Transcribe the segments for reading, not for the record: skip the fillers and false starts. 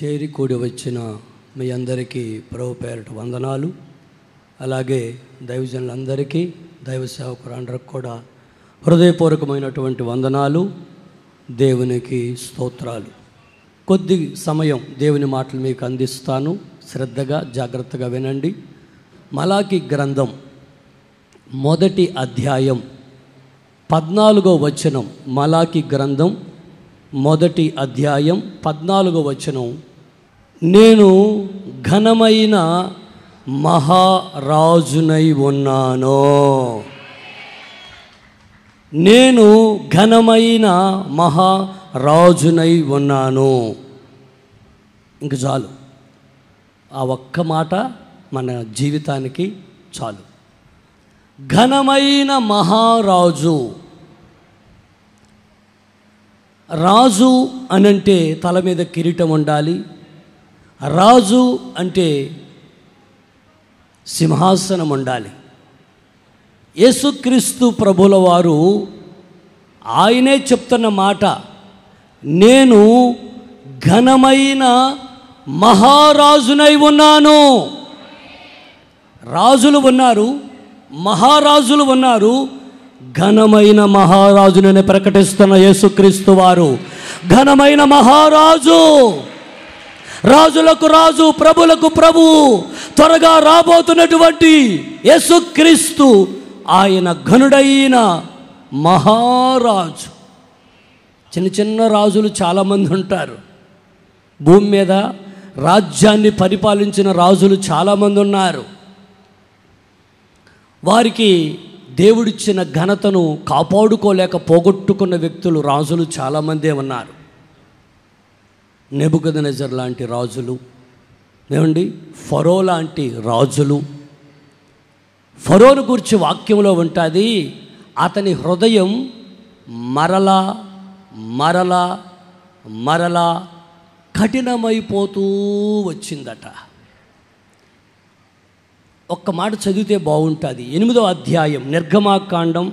చేరి కూడి వచ్చిన మీ అందరికీ ప్రభు పేరిట వందనాలు. అలాగే దైవజనులందరికీ, దైవ సేవకులందరికీ కూడా హృదయపూర్వకమైనటువంటి వందనాలు, దేవునికి స్తోత్రాలు. కొద్ది సమయం దేవుని మాటలు మీకు అందిస్తాను, శ్రద్ధగా జాగ్రత్తగా వినండి. మలాకి గ్రంథం 1వ అధ్యాయం 14వ వచనం. మలాకి గ్రంథం 1వ అధ్యాయం 14వ వచనం. నేను ఘనమైన మహారాజునై ఉన్నాను. నేను ఘనమైన మహారాజునై ఉన్నాను. ఇంక చాలు, ఆ ఒక్క మాట మన జీవితానికి చాలు. ఘనమైన మహారాజు. రాజు అనంటే తల మీద కిరీటం ఉండాలి. రాజు అంటే సింహాసనం ఉండాలి. యేసుక్రీస్తు ప్రభుల వారు ఆయనే చెప్తున్న మాట, నేను ఘనమైన మహారాజునై ఉన్నాను. రాజులు ఉన్నారు, మహారాజులు ఉన్నారు. ఘనమైన మహారాజునని ప్రకటిస్తున్న యేసుక్రీస్తు వారు ఘనమైన మహారాజు. రాజులకు రాజు, ప్రభులకు ప్రభు, త్వరగా రాబోతున్నటువంటి యేసుక్రీస్తు ఆయన ఘనుడైన మహారాజు. చిన్న చిన్న రాజులు చాలామంది ఉంటారు. భూమి మీద రాజ్యాన్ని పరిపాలించిన రాజులు చాలామంది ఉన్నారు. వారికి దేవుడిచ్చిన ఘనతను కాపాడుకోలేక పోగొట్టుకున్న వ్యక్తులు, రాజులు చాలామందే ఉన్నారు. నెబుకద్నెజర్ లాంటి రాజులు, ఏమండి, ఫరో లాంటి రాజులు. ఫరోను గురించి వాక్యంలో ఉంటుంది, అతని హృదయం మరలా మరలా మరలా కఠినమైపోతూ వచ్చిందట. ఒక్క మాట చదివితే బాగుంటుంది. 8వ అధ్యాయం, నిర్గమాకాండం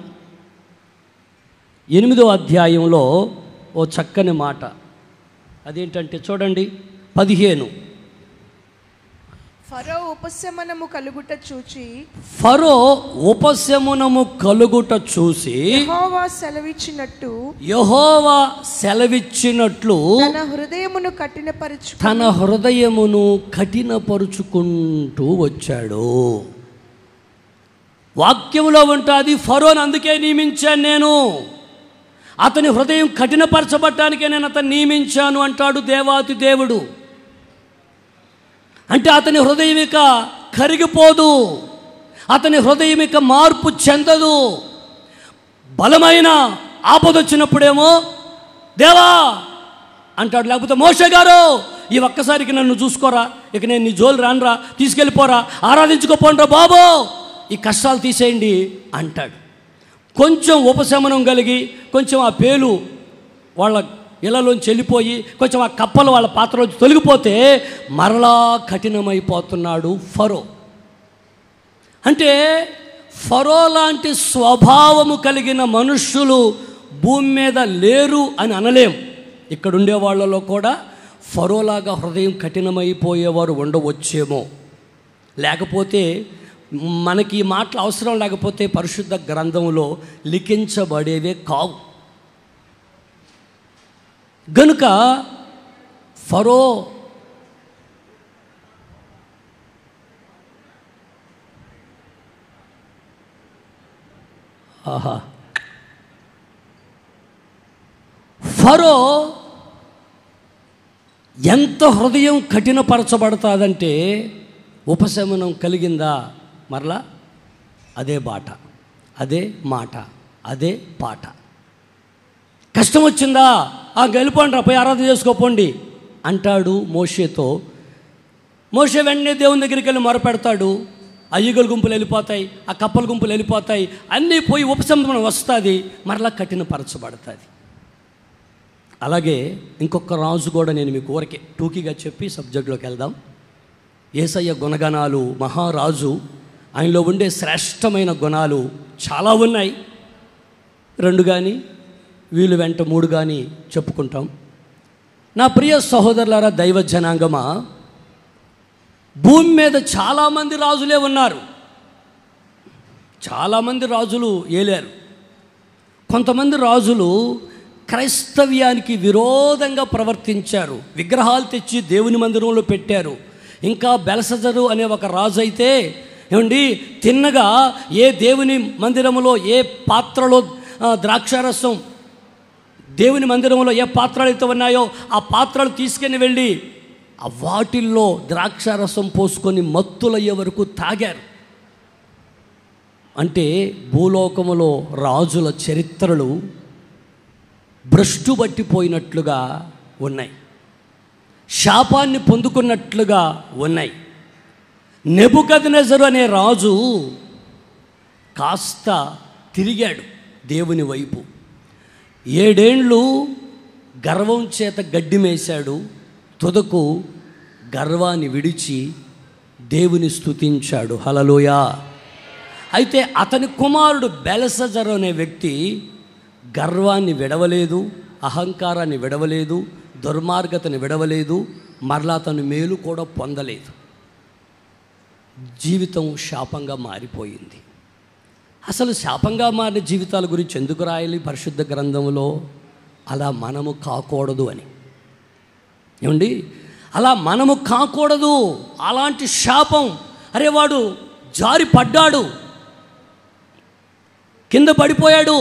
8వ అధ్యాయంలో ఓ చక్కని మాట. అదేంటంటే చూడండి, 15. ఫరో ఉపశమనము కలుగుట చూచి, ఫరో ఉపశమనము కలుగుట చూసి యెహోవా సెలవిచ్చినట్టు, యెహోవా సెలవిచ్చినట్లు తన హృదయమును కఠినపరుచుకుంటూ వచ్చాడు. వాక్యములో ఉంటుంది, ఫరోను అందుకే నియమించాను నేను, అతని హృదయం కఠినపరచబట్టానికే నేను అతన్ని నియమించాను అంటాడు దేవాతి దేవుడు. అంటే అతని హృదయం ఇక కరిగిపోదు, అతని హృదయం ఇక మార్పు చెందదు. బలమైన ఆపదొచ్చినప్పుడేమో దేవా అంటాడు, లేకపోతే మోషే గారు ఈ ఒక్కసారికి నన్ను చూసుకోరా, ఇక నేను నీ జోలు రానురా, తీసుకెళ్ళిపోరా, ఆరాధించుకోపోండ్రా బాబో, ఈ కష్టాలు తీసేయండి అంటాడు. కొంచెం ఉపశమనం కలిగి, కొంచెం ఆ పేలు వాళ్ళ ఇళ్లలోంచి వెళ్ళిపోయి, కొంచెం ఆ కప్పలు వాళ్ళ పాత్రలోంచి తొలగిపోతే మరలా కఠినమైపోతున్నాడు ఫరో. అంటే ఫరో లాంటి స్వభావము కలిగిన మనుష్యులు భూమి మీద లేరు అని అనలేం. ఇక్కడ ఉండే వాళ్ళలో కూడా ఫరోలాగా హృదయం కఠినమైపోయేవారు ఉండవచ్చేమో. లేకపోతే మనకి ఈ మాటలు అవసరం లేకపోతే పరిశుద్ధ గ్రంథంలో లిఖించబడేవే కావు. గనుక ఫరో ఫరో ఎంత హృదయం కఠినపరచబడతాదంటే, ఉపశమనం కలిగిందా మరలా అదే బాట, అదే మాట, అదే పాట. కష్టం వచ్చిందా, గెలిపోండి, పోయి ఆరాధన చేసుకోపోండి అంటాడు మోషేతో. మోషే వెంటనే దేవుని దగ్గరికి వెళ్ళి మొరపెడతాడు. ఆ ఈగల గుంపులు వెళ్ళిపోతాయి, ఆ కప్పల గుంపులు వెళ్ళిపోతాయి, అన్నీ పోయి ఉపశమనం వస్తుంది, మరలా కఠినపరచబడుతుంది. అలాగే ఇంకొక రాజు కూడా నేను మీకు ఊరికే టూకీగా చెప్పి సబ్జెక్టులోకి వెళ్దాం. యేసయ్య గుణగణాలు, మహారాజు, ఆయనలో ఉండే శ్రేష్టమైన గుణాలు చాలా ఉన్నాయి. 2 కానీ వీళ్ళు వెంట 3 కానీ చెప్పుకుంటాం. నా ప్రియ సహోదరులారా, దైవ జనాంగమా, భూమి మీద చాలామంది రాజులే ఉన్నారు, చాలామంది రాజులు ఏలారు. కొంతమంది రాజులు క్రైస్తవ్యానికి విరోధంగా ప్రవర్తించారు, విగ్రహాలు తెచ్చి దేవుని మందిరంలో పెట్టారు. ఇంకా బెల్షస్సరు అనే ఒక రాజు అయితే ఏమండి, తిన్నగా ఏ దేవుని మందిరంలో ఏ పాత్రలో ద్రాక్షారసం, దేవుని మందిరంలో ఏ పాత్రలు అయితే ఉన్నాయో ఆ పాత్రలు తీసుకుని వెళ్ళి ఆ వాటిల్లో ద్రాక్షారసం పోసుకొని మత్తులయ్యే వరకు తాగారు. అంటే భూలోకములో రాజుల చరిత్రలు భ్రష్టు పట్టిపోయినట్లుగా ఉన్నాయి, శాపాన్ని పొందుకున్నట్లుగా ఉన్నాయి. నెబుకద్నెజరు అనే రాజు కాస్త తిరిగాడు దేవుని వైపు. 7 ఏళ్ళు గర్వం చేత గడ్డి మేశాడు. తుదకు గర్వాన్ని విడిచి దేవుని స్తుతించాడు. హల్లెలూయా. అయితే అతని కుమారుడు బెల్షస్సరు అనే వ్యక్తి గర్వాన్ని విడవలేదు, అహంకారాన్ని విడవలేదు, దుర్మార్గతని విడవలేదు, మరలా తను మేలు కూడా పొందలేదు. జీవితం శాపంగా మారిపోయింది. అసలు శాపంగా మారిన జీవితాల గురించి ఎందుకు రాయాలి పరిశుద్ధ గ్రంథంలో? అలా మనము కాకూడదు అని. ఏమండి, అలా మనము కాకూడదు. అలాంటి శాపం, అరే వాడు జారి పడ్డాడు, కింద పడిపోయాడు,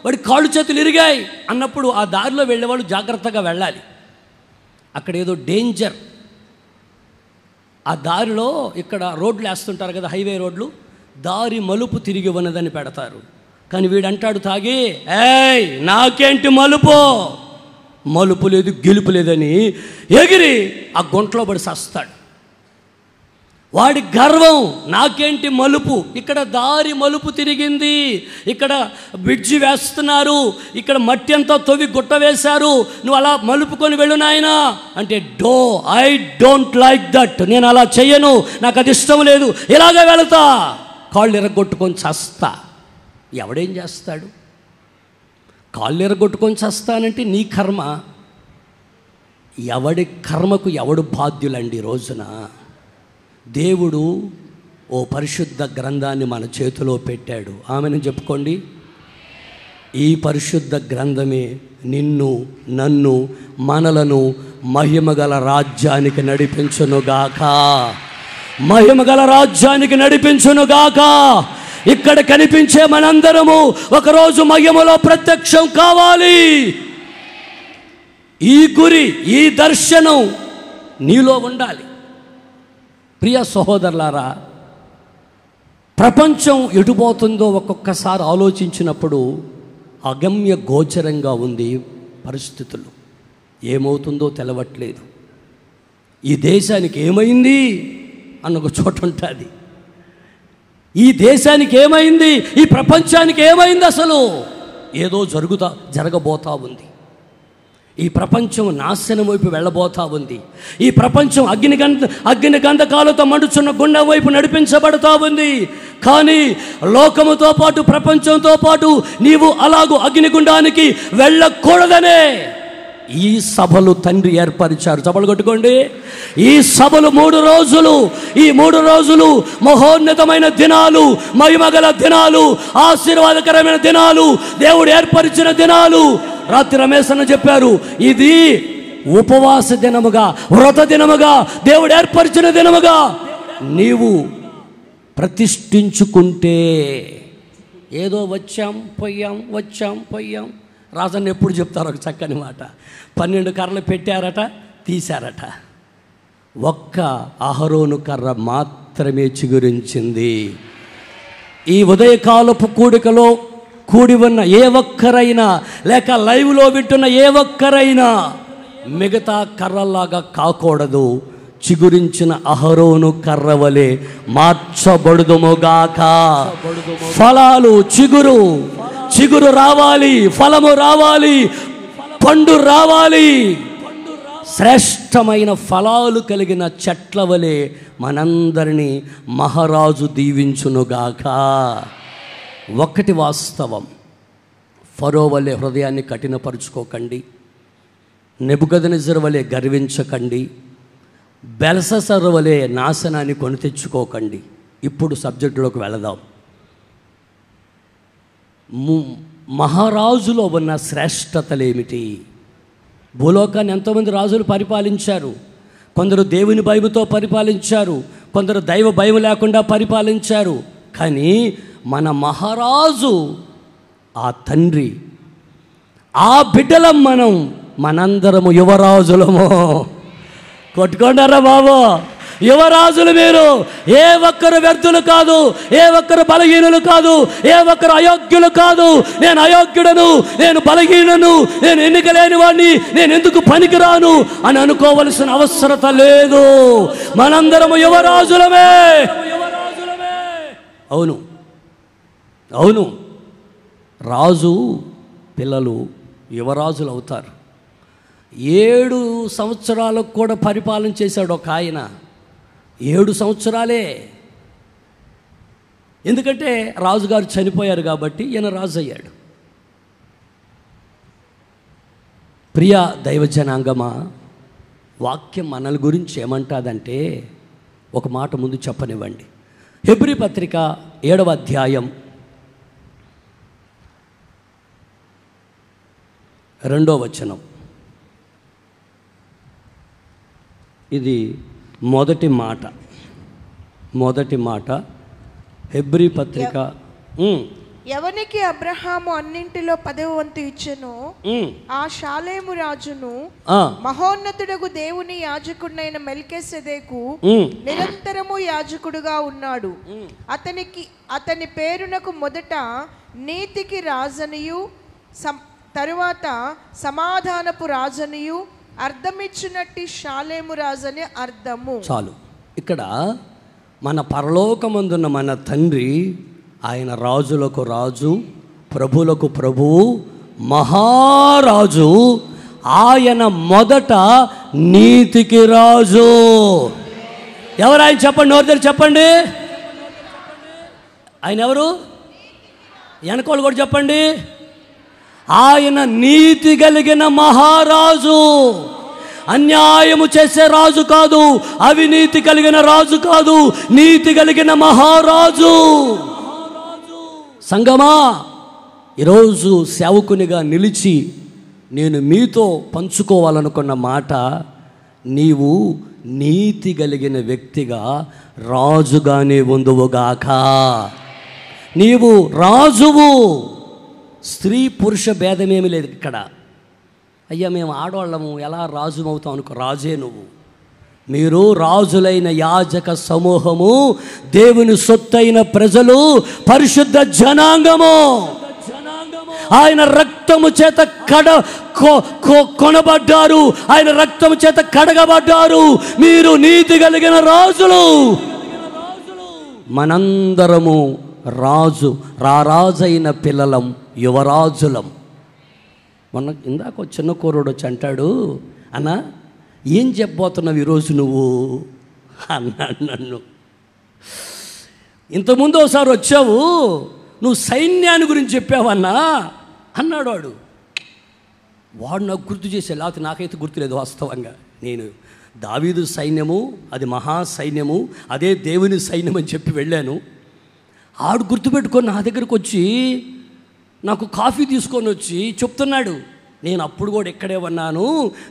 వాడి కాళ్ళు చేతులు ఇరిగాయి అన్నప్పుడు ఆ దారిలో వెళ్ళేవాళ్ళు జాగ్రత్తగా వెళ్ళాలి. అక్కడ ఏదో డేంజర్, ఆ దారిలో ఇక్కడ రోడ్లు వేస్తుంటారు కదా, హైవే రోడ్లు, దారి మలుపు తిరిగి ఉన్నదని పెడతారు. కానీ వీడంటాడు తాగి, ఏయ్ నాకేంటి మలుపు, మలుపు లేదు గెలుపు లేదని ఎగిరి ఆ గుంటలో పడి సస్తాడు. వాడి గర్వం, నాకేంటి మలుపు, ఇక్కడ దారి మలుపు తిరిగింది, ఇక్కడ బ్రిడ్జి వేస్తున్నారు, ఇక్కడ మట్టి అంతా తవ్వి గుట్ట వేశారు, నువ్వు అలా మలుపుకొని వెళ్ళు నాయనా అంటే, ఐ డోంట్ లైక్ దట్, నేను అలా చెయ్యను, నాకు అది ఇష్టం లేదు, ఇలాగే వెళతా, కాళ్ళు ఎరగొట్టుకొని చస్తా. ఎవడేం చేస్తాడు? కాళ్ళు ఎరగొట్టుకొని చస్తానంటే నీ కర్మ. ఎవడి కర్మకు ఎవడు బాధ్యులండి? ఈ రోజున దేవుడు ఓ పరిశుద్ధ గ్రంథాన్ని మన చేతిలో పెట్టాడు. ఆమెను చెప్పుకోండి. ఈ పరిశుద్ధ గ్రంథమే నిన్ను, నన్ను, మనలను మహిమగల రాజ్యానికి నడిపించునుగాక, మహిమగల రాజ్యానికి నడిపించునుగాక. ఇక్కడ కనిపించే మనందరము ఒకరోజు మహిమలో ప్రత్యక్షం కావాలి. ఈ గురి, ఈ దర్శనం నీలో ఉండాలి. ప్రియ సహోదరులారా, ప్రపంచం ఎటుపోతుందో ఒక్కొక్కసారి ఆలోచించినప్పుడు అగమ్య గోచరంగా ఉంది పరిస్థితులు. ఏమవుతుందో తెలవట్లేదు. ఈ దేశానికి ఏమైంది అన్న ఒక చోట ఉంటుంది. ఈ దేశానికి ఏమైంది, ఈ ప్రపంచానికి ఏమైంది, అసలు ఏదో జరగబోతా ఉంది. ఈ ప్రపంచం నాశనం వైపు వెళ్ళబోతా ఉంది. ఈ ప్రపంచం అగ్ని గంధకాలతో మండుచున్న గుండె వైపు నడిపించబడుతూ ఉంది. కానీ లోకముతో పాటు, ప్రపంచంతో పాటు నీవు అలాగూ అగ్నిగుండానికి వెళ్ళకూడదనే ఈ సభలు తండ్రి ఏర్పరిచారు. సభలు కొట్టుకోండి. ఈ సభలు 3 రోజులు, ఈ 3 రోజులు మహోన్నతమైన దినాలు, మహిమగల దినాలు, ఆశీర్వాదకరమైన దినాలు, దేవుడు ఏర్పరిచిన దినాలు. రాత్రి రమేష్ అన్న చెప్పారు, ఇది ఉపవాస దినముగా, వ్రత దినముగా, దేవుడు ఏర్పరిచిన దినముగా నీవు ప్రతిష్ఠించుకుంటే. ఏదో వచ్చాం పోయాం. రాజన్న ఎప్పుడు చెప్తారు ఒక చక్కని మాట, 12 కర్రలు పెట్టారట, తీశారట, ఒక్క అహరోను కర్ర మాత్రమే చిగురించింది. ఈ ఉదయకాలపు కూడికలో కూడి ఉన్న ఏ ఒక్కరైనా, లేక లైవ్లో వింటున్న ఏ ఒక్కరైనా మిగతా కర్రల్లాగా కాకూడదు. చిగురించిన అహరోను కర్ర వలె మార్చబడుదుముగాక. ఫలాలు, చిగురు రావాలి, ఫలము రావాలి, పండు రావాలి. శ్రేష్టమైన ఫలాలు కలిగిన చెట్ల వలె మనందరినీ మహారాజు దీవించునుగాక. ఒక్కటి వాస్తవం, ఫరో వలె హృదయాన్ని కఠినపరుచుకోకండి. నెబుకద్నెజరు వలె గర్వించకండి, బెల్షస్సరు వలె నాశనాన్ని కొని తెచ్చుకోకండి. ఇప్పుడు సబ్జెక్టులోకి వెళదాం. మహారాజులో ఉన్న శ్రేష్టతలు ఏమిటి? భూలోకాన్ని ఎంతోమంది రాజులు పరిపాలించారు. కొందరు దేవుని భయముతో పరిపాలించారు, కొందరు దైవ భయం లేకుండా పరిపాలించారు. కానీ మన మహారాజు ఆ తండ్రి, ఆ బిడ్డలం మనందరము యువరాజులము. కొట్టుకోండారా బాబు, యువరాజులు మీరు. ఏ ఒక్కరు వ్యర్థులు కాదు, ఏ ఒక్కరు బలహీనులు కాదు, ఏ ఒక్కరు అయోగ్యులు కాదు. నేను అయోగ్యుడను, నేను బలహీనను, నేను ఎన్నిక లేని వాడిని, నేను ఎందుకు పనికిరాను అని అనుకోవలసిన అవసరత లేదు. మనందరము యువరాజులమే. అవును అవును, రాజు పిల్లలు యువరాజులు అవుతారు. 7 సంవత్సరాలకు కూడా పరిపాలన చేశాడు ఒక ఆయన. 7 సంవత్సరాలే. ఎందుకంటే రాజుగారు చనిపోయారు కాబట్టి ఈయన రాజు అయ్యాడు. ప్రియ దైవజనాంగమా, వాక్యం మనల గురించి ఏమంటాదంటే ఒక మాట ముందు చెప్పనివ్వండి. హెబ్రీ పత్రిక 7వ అధ్యాయం 2వ వచనం. ఇది మొదటి మాట హెబ్రీ పత్రిక. ఎవనికి అబ్రహాము అన్నింటిలో 10వ వంతు ఇచ్చెను, ఆ షాలేము రాజును మహోన్నతుడగు దేవుని యాజకుడైన మెల్కీసెదెకు నిరంతరము యాజకుడుగా ఉన్నాడు. అతని పేరునకు మొదట నీతికి రాజనియు, తరువాత సమాధానపు రాజనియు అర్థమిచ్చినట్టి షాలేము రాజని అర్థము. చాలు. ఇక్కడ మన పరలోకమందున్న మన తండ్రి, ఆయన రాజులకు రాజు, ప్రభులకు ప్రభువు, మహారాజు. ఆయన మొదట నీతికి రాజు. ఎవరు ఆయన? చెప్పండి, నోరు తెరిచి చెప్పండి. ఆయన ఎవరు? వెనకోళ్ళు కూడా చెప్పండి. ఆయన నీతి కలిగిన మహారాజు. అన్యాయము చేసే రాజు కాదు, అవినీతి కలిగిన రాజు కాదు, నీతి కలిగిన మహారాజు. సంగమా, ఈరోజు సేవకునిగా నిలిచి నేను మీతో పంచుకోవాలనుకున్న మాట, నీవు నీతి కలిగిన వ్యక్తిగా రాజుగానే ఉందువుగాక. నీవు రాజువు. స్త్రీ పురుష భేదమేమి లేదు ఇక్కడ. అయ్యా మేము ఆడవాళ్ళము ఎలా రాజు అవుతాం అనుకో, రాజే నువ్వు. మీరు రాజులైన యాజక సమూహము, దేవుని సొత్తైన ప్రజలు, పరిశుద్ధ జనాంగము. ఆయన రక్తము చేత కొనబడ్డారు, ఆయన రక్తము చేత కడగబడ్డారు. మీరు నీతి కలిగిన రాజులు. మనందరము రారాజైన పిల్లలం, యువరాజులం. మొన్న ఇందాక చిన్న కూరడు వచ్చి అంటాడు, అన్న ఏం చెప్పబోతున్నావు ఈరోజు నువ్వు అన్నాడు నన్ను. ఇంతకుముందు ఒకసారి వచ్చావు, నువ్వు సైన్యాన్ని గురించి చెప్పావన్నా అన్నాడు వాడు. నాకు గుర్తు చేసే, లేకపోతే నాకైతే గుర్తులేదు వాస్తవంగా. నేను దావీదు సైన్యము, అది మహాసైన్యము, అదే దేవుని సైన్యం అని చెప్పి వెళ్ళాను. ఆడు గుర్తుపెట్టుకొని నా దగ్గరకు వచ్చి నాకు కాఫీ తీసుకొని వచ్చి చెప్తున్నాడు, నేను అప్పుడు కూడా ఇక్కడే ఉన్నాను,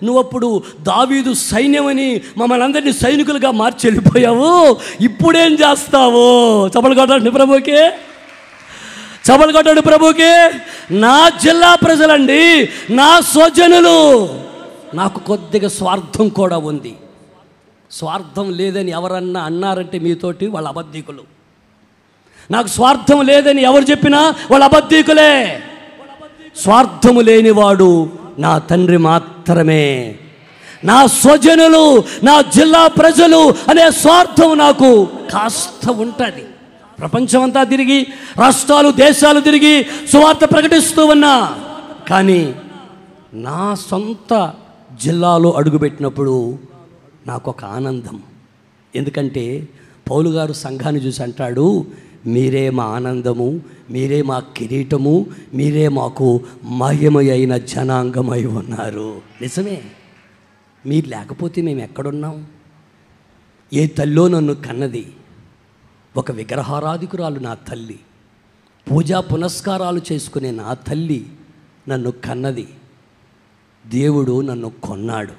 నువ్వప్పుడు దావీదు సైన్యమని మమ్మల్ని అందరినీ సైనికులుగా మార్చి వెళ్ళిపోయావు, ఇప్పుడేం చేస్తావు? చపలు కొట్టండి ప్రభుకి, చపలు కొట్టండి ప్రభుకి. నా జిల్లా ప్రజలండి, నా స్వజనులు. నాకు కొద్దిగా స్వార్థం కూడా ఉంది. స్వార్థం లేదని ఎవరన్నా అన్నారంటే మీతోటి వాళ్ళ అబద్ధికులు. నాకు స్వార్థం లేదని ఎవరు చెప్పినా వాళ్ళ అబద్ధికులే. స్వార్థము లేనివాడు నా తండ్రి మాత్రమే. నా స్వజనులు, నా జిల్లా ప్రజలు అనే స్వార్థం నాకు కాస్త ఉంటుంది. ప్రపంచమంతా తిరిగి, రాష్ట్రాలు దేశాలు తిరిగి సువార్త ప్రకటిస్తూ ఉన్నా, కానీ నా సొంత జిల్లాలో అడుగుపెట్టినప్పుడు నాకు ఒక ఆనందం. ఎందుకంటే పౌలు గారు సంఘాన్ని చూసి అంటాడు, మీరే మా ఆనందము, మీరే మా కిరీటము, మీరే మాకు మహిమ అయిన జనాంగమై ఉన్నారు. నిజమే. మీరు లేకపోతే మేము ఎక్కడున్నాం? ఏ తల్లో నన్ను కన్నది? ఒక విగ్రహారాధికురాలు నా తల్లి, పూజా పునస్కారాలు చేసుకునే నా తల్లి నన్ను కన్నది. దేవుడు నన్ను కొన్నాడు.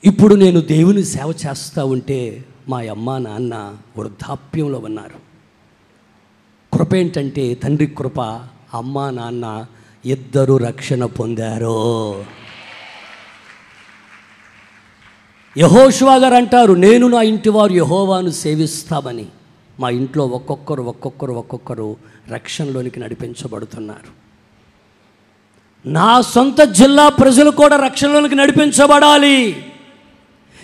ఇప్పుడు నేను దేవుని సేవ చేస్తూ ఉంటే మా అమ్మ నాన్న వృద్ధాప్యంలో ఉన్నారు. కృప ఏంటంటే తండ్రి కృప, అమ్మ నాన్న ఇద్దరు రక్షణ పొందారు. యెహోషువ గారు అంటారు, నేను నా ఇంటి వారు యెహోవాను సేవిస్తామని. మా ఇంట్లో ఒక్కొక్కరు రక్షణలోనికి నడిపించబడుతున్నారు. నా సొంత జిల్లా ప్రజలు కూడా రక్షణలోనికి నడిపించబడాలి,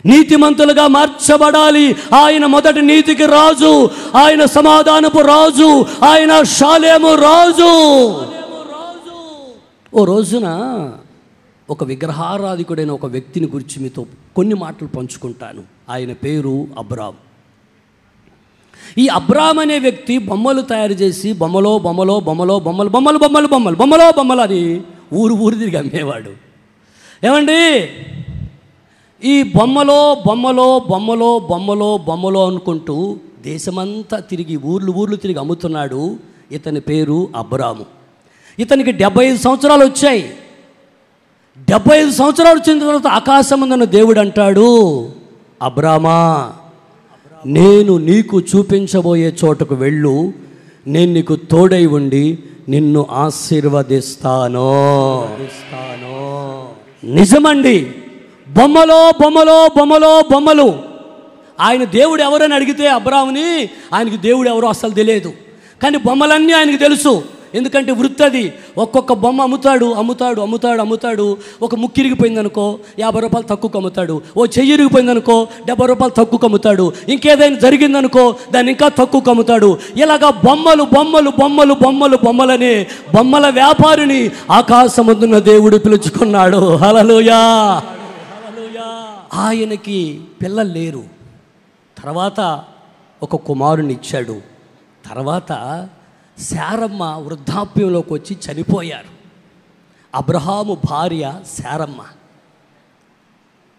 నీతిమంతులుగా మార్చబడాలి. ఆయన మొదటి నీతికి రాజు, ఆయన సమాధానపు రాజు, ఆయన షాలేము రాజు. ఓ రోజున ఒక విగ్రహారాధికుడైన ఒక వ్యక్తిని గురించి మీతో కొన్ని మాటలు పంచుకుంటాను. ఆయన పేరు అబ్రామ్. ఈ అబ్రామ్ అనే వ్యక్తి బొమ్మలు తయారు చేసి బొమ్మలు అని ఊరు తిరిగి అమ్మేవాడు. ఏమండి, ఈ బొమ్మలో అనుకుంటూ దేశమంతా తిరిగి ఊర్లు తిరిగి అమ్ముతున్నాడు. ఇతని పేరు అబ్రాము. ఇతనికి 75 సంవత్సరాలు వచ్చాయి. 75 సంవత్సరాలు వచ్చిన తర్వాత ఆకాశమందున్న దేవుడు అంటాడు, అబ్రామా, నేను నీకు చూపించబోయే చోటుకు వెళ్ళు, నేను నీకు తోడై ఉండి నిన్ను ఆశీర్వదిస్తాను. నిజమండి, బొమ్మలు. ఆయన దేవుడు ఎవరని అడిగితే అబ్రాముని, ఆయనకి దేవుడు ఎవరో అసలు తెలియదు. కానీ బొమ్మలన్నీ ఆయనకు తెలుసు. ఎందుకంటే వృత్తి అది. ఒక్కొక్క బొమ్మ అమ్ముతాడు. ఒక ముక్కు ఇరిగిపోయిందనుకో 50 రూపాయలు తక్కువకు అమ్ముతాడు. ఓ చెయ్యి ఇరిగిపోయిందనుకో 70 రూపాయలు తక్కువకు అమ్ముతాడు. ఇంకేదైనా జరిగిందనుకో దాన్ని ఇంకా తక్కువకు అమ్ముతాడు. ఇలాగా బొమ్మలని బొమ్మల వ్యాపారిని ఆకాశమందున్న దేవుడు పిలుచుకున్నాడు. హల్లెలూయా. ఆయనకి పిల్లలు లేరు. తర్వాత ఒక కుమారుని ఇచ్చాడు. తర్వాత శారమ్మ వృద్ధాప్యంలోకి వచ్చి చనిపోయారు. అబ్రహాము భార్య శారమ్మ.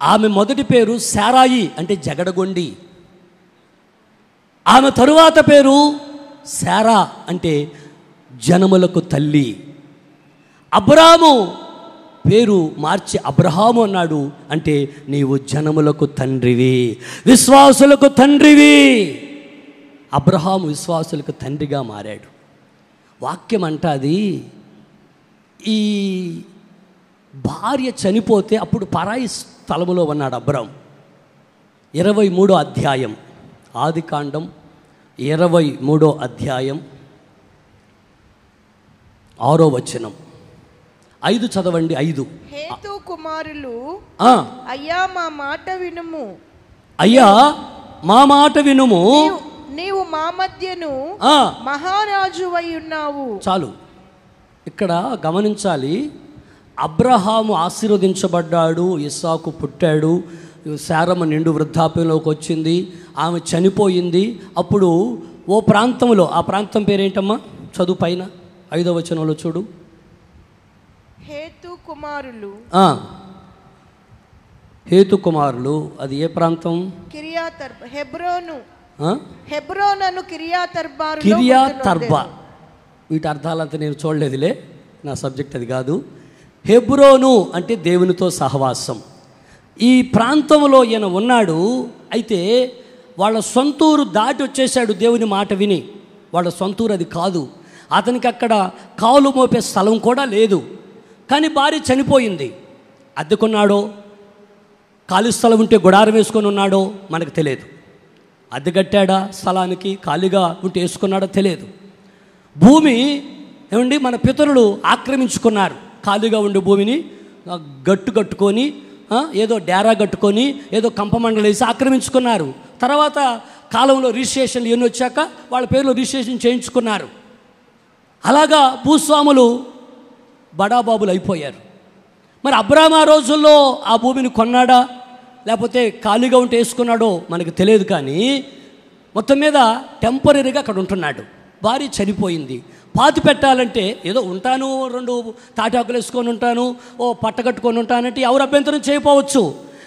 ఆమె మొదటి పేరు శారాయి, అంటే జగడగొండి. ఆమె తరువాత పేరు శారా, అంటే జనములకు తల్లి. అబ్రాము పేరు మార్చి అబ్రహాము అన్నాడు, అంటే నీవు జనములకు తండ్రివి, విశ్వాసులకు తండ్రివి. అబ్రహాము విశ్వాసులకు తండ్రిగా మారాడు. వాక్యం అంటాది, ఈ భార్య చనిపోతే అప్పుడు పరాయి స్థలములో ఉన్నాడు అబ్రాము. 23వ అధ్యాయం, ఆదికాండం 23వ అధ్యాయం 6వ వచనం. 5 చదవండి. 5. హేతు కుమారులు, అయ్యా మా మాట వినుము, నీవు మా మధ్యను మహారాజు అయి ఉన్నావు. చాలు, ఇక్కడ గమనించాలి. అబ్రహాము ఆశీర్వదించబడ్డాడు, ఇస్సాకు పుట్టాడు, శారమ్మ నిండు వృద్ధాప్యంలోకి వచ్చింది, ఆమె చనిపోయింది. అప్పుడు ఓ ప్రాంతంలో, ఆ ప్రాంతం పేరేంటమ్మా? చదువు పైన 5వ వచనంలో చూడు. హేతు కుమారులు, అది ఏ ప్రాంతం? కిర్యాతర్బా. వీటి అర్థాలంతా నేను చూడలేదులే, నా సబ్జెక్ట్ అది కాదు. హెబ్రోను అంటే దేవునితో సహవాసం. ఈ ప్రాంతంలో ఈయన ఉన్నాడు. అయితే వాళ్ళ సొంతూరు దాటి వచ్చేసాడు దేవుని మాట విని. వాళ్ళ సొంతూరు అది కాదు. అతనికి అక్కడ కాలు మోపే స్థలం కూడా లేదు. కానీ భార్య చనిపోయింది. అద్దెకున్నాడో, ఖాళీ స్థలం ఉంటే గుడారం వేసుకొని ఉన్నాడో మనకు తెలియదు. అద్దె కట్టాడా స్థలానికి, ఖాళీగా ఉంటే వేసుకున్నాడో తెలియదు. భూమి ఏమండి మన పితరులు ఆక్రమించుకున్నారు. ఖాళీగా ఉండే భూమిని కట్టుకొని ఏదో డేరా కట్టుకొని ఏదో కంపమండలు వేసి ఆక్రమించుకున్నారు. తర్వాత కాలంలో రిజిస్ట్రేషన్లు ఎన్ని వచ్చాక వాళ్ళ పేర్లు రిజిస్ట్రేషన్ చేయించుకున్నారు. అలాగా భూస్వాములు బడాబాబులు అయిపోయారు. మరి అబ్రాము ఆ రోజుల్లో ఆ భూమిని కొన్నాడా లేకపోతే ఖాళీగా ఉంటే వేసుకున్నాడో మనకు తెలియదు. కానీ మొత్తం మీద టెంపరీగా అక్కడ ఉంటున్నాడు. భార్య చనిపోయింది. పాతి పెట్టాలంటే ఏదో ఉంటాను, 2 తాటాకులు వేసుకొని ఉంటాను, పట్ట కట్టుకొని ఉంటానంటే ఎవరు అభ్యంతరం చేయకపోవచ్చు.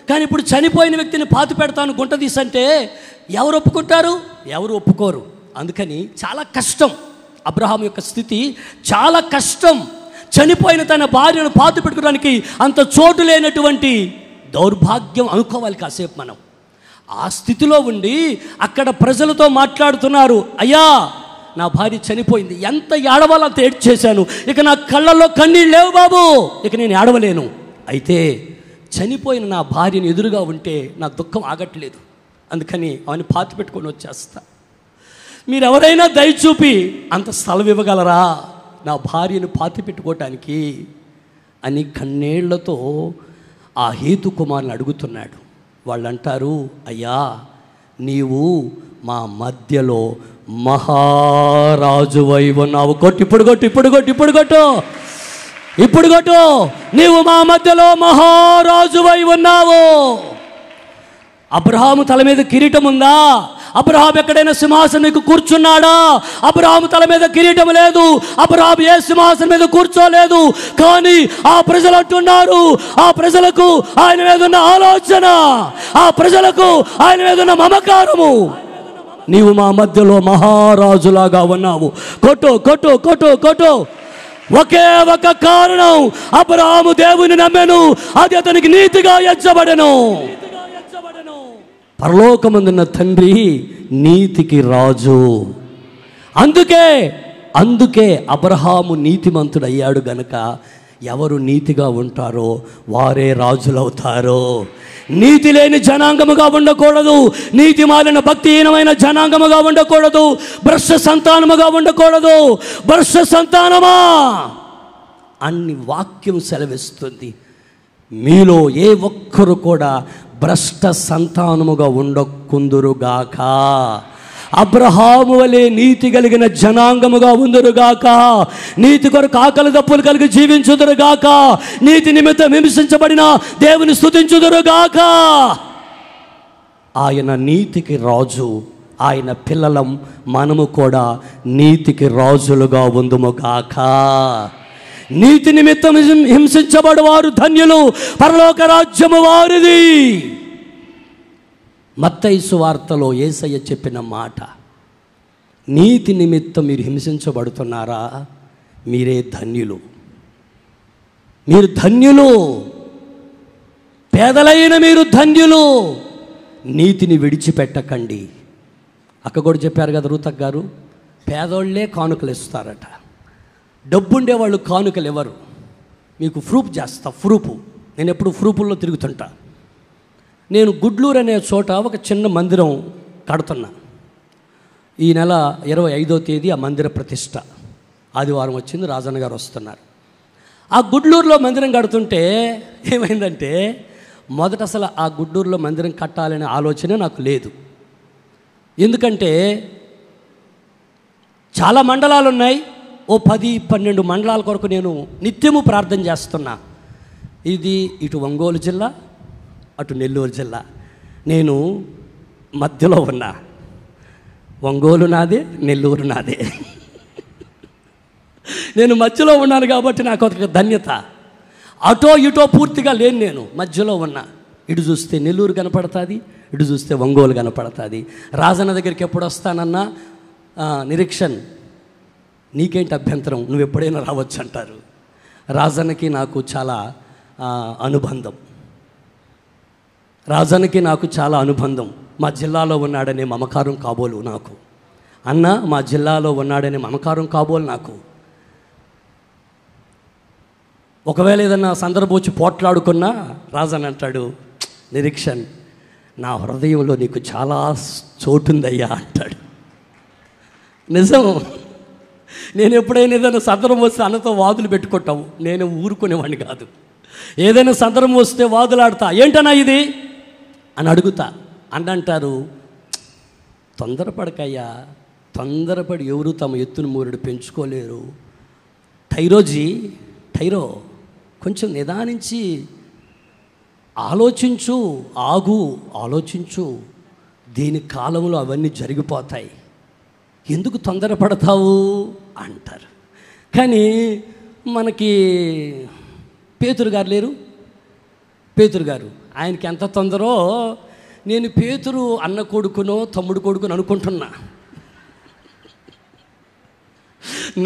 కానీ ఇప్పుడు చనిపోయిన వ్యక్తిని పాతి పెడతాను గుంట తీసంటే ఎవరు ఒప్పుకుంటారు? ఎవరు ఒప్పుకోరు. అందుకని చాలా కష్టం. అబ్రహాం యొక్క స్థితి చాలా కష్టం. చనిపోయిన తన భార్యను పాతి పెట్టుకోవడానికి అంత చోటు లేనటువంటి దౌర్భాగ్యం అనుకోవాలి కాసేపు మనం. ఆ స్థితిలో ఉండి అక్కడ ప్రజలతో మాట్లాడుతున్నారు, అయ్యా నా భార్య చనిపోయింది, ఎంత ఏడవాలో అంత ఏడ్చేశాను, ఇక నా కళ్ళల్లో కన్నీళ్ళు లేవు బాబు, ఇక నేను ఏడవలేను. అయితే చనిపోయిన నా భార్యను ఎదురుగా ఉంటే నా దుఃఖం ఆగట్లేదు, అందుకని అవన్నీ పాతి పెట్టుకొని వచ్చేస్తా. మీరు ఎవరైనా దయచూపి అంత స్థలం ఇవ్వగలరా నా భార్యను పాతి పెట్టుకోవటానికి అని కన్నీళ్లతో ఆ హేతు కుమారుని అడుగుతున్నాడు. వాళ్ళు అంటారు, అయ్యా నీవు మా మధ్యలో మహారాజువై ఉన్నావు. ఇప్పుడు కొట్టు, నీవు మా మధ్యలో మహారాజువై ఉన్నావు. అబ్రహాము తల మీద కిరీటం ఉందా? అబ్రహాం ఎక్కడైనా సింహాసనం మీద కూర్చున్నాడా? అబ్రహాము తల మీద కిరీటం లేదు, అబ్రహాం ఏ సింహాసనం మీద కూర్చోలేదు. కానీ ఆ ప్రజలు అంటున్నారు, ఆ ప్రజలకు ఆయన మీద ఉన్న ఆలోచన, ఆ ప్రజలకు ఆయన మీద ఉన్న మమకారము, నీవు మా మధ్యలో మహారాజులాగా ఉన్నావు. కొట్టు. ఒకే ఒక కారణం, అబ్రహాము దేవుని నమ్మెను, అది అతనికి నీతిగా ఎంచబడెను. పరలోకమందున్న తండ్రి నీతికి రాజు. అందుకే అబ్రహాము నీతిమంతుడయ్యాడు గనుక ఎవరు నీతిగా ఉంటారో వారే రాజులవుతారు. నీతి లేని జనాంగముగా ఉండకూడదు, నీతి మాలిన భక్తిహీనమైన జనాంగముగా ఉండకూడదు, భ్రష్ట సంతానముగా ఉండకూడదు. భ్రష్ట సంతానమా అన్ని వాక్యం సెలవిస్తుంది. మీలో ఏ ఒక్కరు కూడా భ్రష్ట సంతానముగా ఉండకుందురుగాక, అబ్రహాము వలె నీతి కలిగిన జనాంగముగా ఉందురుగాక, నీతి కొరకు ఆకలి దప్పులు కలిగి జీవించుదురుగాక, నీతి నిమిత్తం హింసించబడిన దేవుని స్తుతించుదురుగాక. ఆయన నీతికి రాజు, ఆయన పిల్లలం మనము కూడా నీతికి రాజులుగా ఉందుముగాక. నీతి నిమిత్తం హింసించబడు వారు ధన్యులు, పరలోక రాజ్యము వారిది. మత్తయి సువార్తలో యేసయ్య చెప్పిన మాట, నీతి నిమిత్తం మీరు హింసించబడుతున్నారా, మీరే ధన్యులు, మీరు ధన్యులు, పేదలైన మీరు ధన్యులు, నీతిని విడిచిపెట్టకండి. అక్క కూడా చెప్పారు కదా రూతక్ గారు, పేదోళ్లే కానుకలు ఇస్తారట, డబ్బుండే వాళ్ళు కానుకలు ఇవ్వరు. మీకు ప్రూఫ్ చేస్తా, ప్రూఫ్. నేను ఎప్పుడు ప్రూఫుల్లో తిరుగుతుంటా. నేను గుడ్లూరు అనే చోట ఒక చిన్న మందిరం కడుతున్నా. ఈ నెల 25వ తేదీ ఆ మందిర ప్రతిష్ట, ఆదివారం వచ్చింది, రాజన్న గారు వస్తున్నారు. ఆ గుడ్లూరులో మందిరం కడుతుంటే ఏమైందంటే, మొదట అసలు ఆ గుడ్లూరులో మందిరం కట్టాలనే ఆలోచన నాకు లేదు. ఎందుకంటే చాలా మండలాలు ఉన్నాయి, ఓ 10-12 మండలాల కొరకు నేను నిత్యము ప్రార్థన చేస్తున్నా. ఇది ఇటు ఒంగోలు జిల్లా, అటు నెల్లూరు జిల్లా, నేను మధ్యలో ఉన్నా. ఒంగోలు నాదే, నెల్లూరు నాదే. నేను మధ్యలో ఉన్నాను కాబట్టి నాకు ఒక ధన్యత. అటో ఇటో పూర్తిగా లేను, నేను మధ్యలో ఉన్నా. ఇటు చూస్తే నెల్లూరు కనపడుతుంది, ఇటు చూస్తే ఒంగోలు కనపడుతుంది. రాజన్న దగ్గరికి ఎప్పుడు వస్తానన్నా నిరీక్షణ్ నీకేంటి అభ్యంతరం, నువ్వు ఎప్పుడైనా రావచ్చు అంటారు. రాజన్నకి నాకు చాలా అనుబంధం, రాజన్నకి నాకు చాలా అనుబంధం. మా జిల్లాలో ఉన్నాడనే మమకారం కాబోలు నాకు. అన్న మా జిల్లాలో ఉన్నాడనే మమకారం కాబోలు నాకు. ఒకవేళ ఏదన్నా సందర్భం వచ్చి పోట్లాడుకున్నా రాజన్న అంటాడు, నిరీక్షణ్ నా హృదయంలో నీకు చాలా చోటుందయ్యా అంటాడు. నిజం. నేను ఎప్పుడైనా ఏదైనా సందర్భం వస్తే అన్నతో వాదులు పెట్టుకుంటావు, నేను ఊరుకునేవాడిని కాదు. ఏదైనా సందర్భం వస్తే వాదులాడతా, ఏంటన్నా ఇది అని అడుగుతా. అంటారు, తొందరపడకయ్యా, తొందరపడి ఎవరు తమ ఎత్తును మూరుడు పెంచుకోలేరు. టైరో కొంచెం నిదానించి ఆలోచించు, ఆలోచించు, దీని కాలంలో అవన్నీ జరిగిపోతాయి. ఎందుకు తొందరపడతావు అంటారు. కానీ మనకి పేతురు గారు లేరు, పేతురు గారు ఆయనకి ఎంత తొందరో నేను పేతురు అన్న కొడుకునో తమ్ముడు కొడుకుని అనుకుంటున్నా.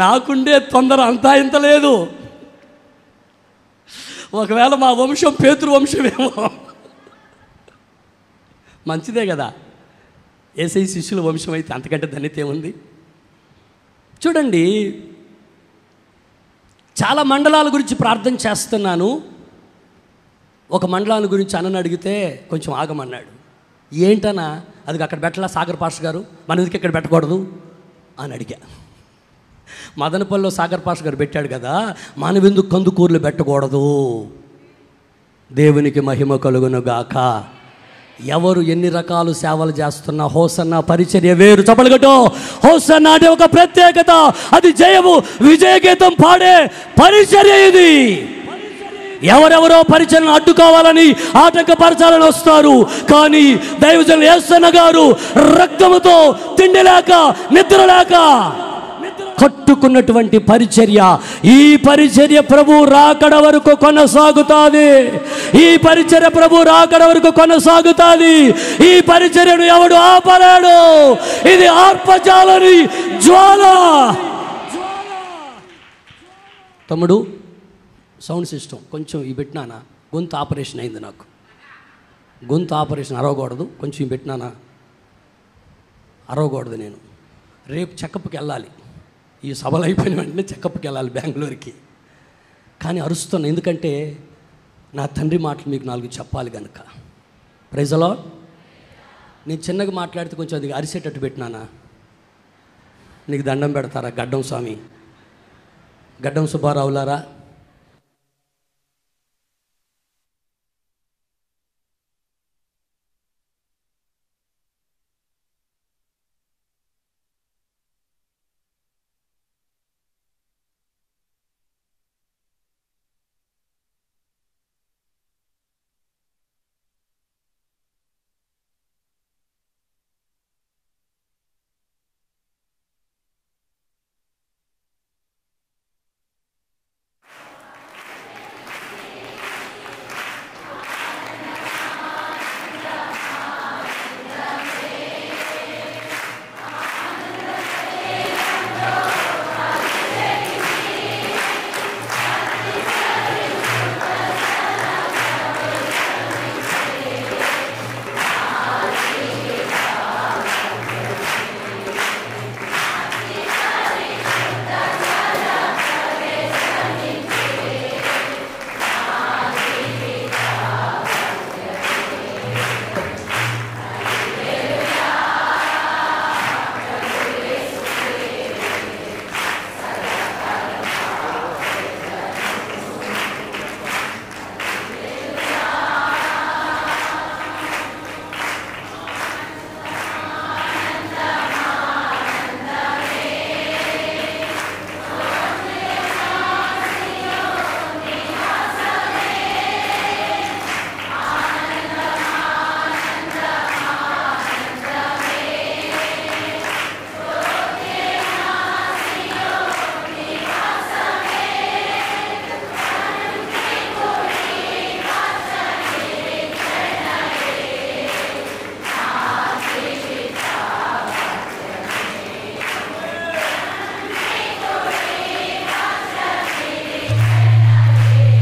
నాకుండే తొందర అంతా ఇంత లేదు. ఒకవేళ మా వంశం పేతురు వంశమేమో, మంచిదే కదా. యేసయ్య శిష్యుల వంశం అయితే అంతకంటే ధన్యత ఏముంది? చూడండి, చాలా మండలాల గురించి ప్రార్థన చేస్తున్నాను. ఒక మండలాన్ని గురించి అన్నని అడిగితే కొంచెం ఆగమన్నాడు. ఏంటన్నా? అది అక్కడ పెట్టలా సాగర్ పాస్టర్ గారు, మన ఎందుకు ఇక్కడ పెట్టకూడదు అని అడిగా. మదనపల్లిలో సాగర్ పాస్టర్ గారు పెట్టాడు కదా, మనవెందుకు కందుకూరులు పెట్టకూడదు? దేవునికి మహిమ కలుగును గాక. ఎవరు ఎన్ని రకాలు సేవలు చేస్తున్నా హోసన్న పరిచర్య వేరు. చప్పలగొట్టు. హోసన్న అంటే ఒక ప్రత్యేకత, అది జయము విజయ గీతం పాడే పరిచర్య ఇది. ఎవరెవరో పరిచర్యను అడ్డుకోవాలని ఆటంకపరచాలని వస్తారు. కానీ దైవజనులు యేసన్న గారు రక్తముతో తిండి లేక నిద్ర లేక కట్టుకున్నటువంటి పరిచర్య, ఈ పరిచర్య ప్రభు రాకడ వరకు కొనసాగుతాది. ఈ పరిచర్య ప్రభు రాకడ వరకు కొనసాగుతాది. ఈ పరిచర్యను ఎవడు ఆపలేడు. ఇది ఆర్పజాలని జ్వాల. తమ్ముడు, సౌండ్ సిస్టమ్ కొంచెం ఈ పెట్టినానా? గొంతు ఆపరేషన్ అయింది నాకు. గొంతు ఆపరేషన్ అరవకూడదు. కొంచెం ఈ పెట్టినానా? అరవకూడదు. నేను రేపు చెకప్కి వెళ్ళాలి. ఈ సభలు అయిపోయిన వెంటనే చెకప్కి వెళ్ళాలి బెంగళూరుకి. కానీ అరుస్తున్నాను, ఎందుకంటే నా తండ్రి మాటలు మీకు 4 చెప్పాలి కనుక. Praise the lord. నేను చిన్నగా మాట్లాడితే కొంచెం అది అరిసేటట్టు పెట్టినానా? నీకు దండం పెడతారా? గడ్డం స్వామి, గడ్డం సుబ్బారావులారా,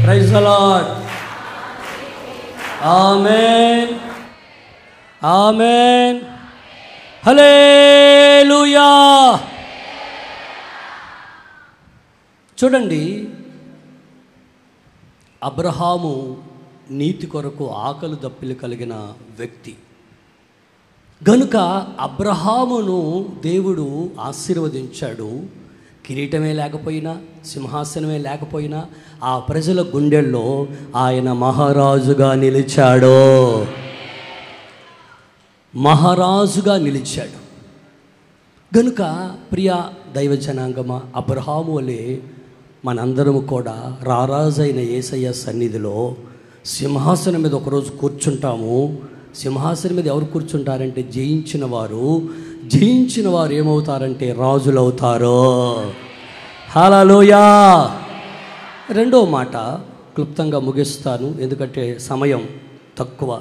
ప్రైజ్ ది లార్డ్. ఆమేన్, ఆమేన్, హల్లెలూయా. చూడండి, అబ్రహాము నీతి కొరకు ఆకలి దప్పిలు కలిగిన వ్యక్తి గనుక అబ్రహామును దేవుడు ఆశీర్వదించాడు. కిరీటమే లేకపోయినా, సింహాసనమే లేకపోయినా ఆ ప్రజల గుండెల్లో ఆయన మహారాజుగా నిలిచాడు. మహారాజుగా నిలిచాడు. గనుక ప్రియ దైవ జనాంగమా, అబ్రహాము వలె మనందరము కూడా రారాజైన యేసయ్య సన్నిధిలో సింహాసనం మీద ఒకరోజు కూర్చుంటాము. సింహాసనం మీద ఎవరు కూర్చుంటారంటే జయించిన వారు, జయించిన వారు ఏమవుతారంటే రాజులవుతారు. హల్లెలూయా. రెండో మాట క్లుప్తంగా ముగిస్తాను, ఎందుకంటే సమయం తక్కువ.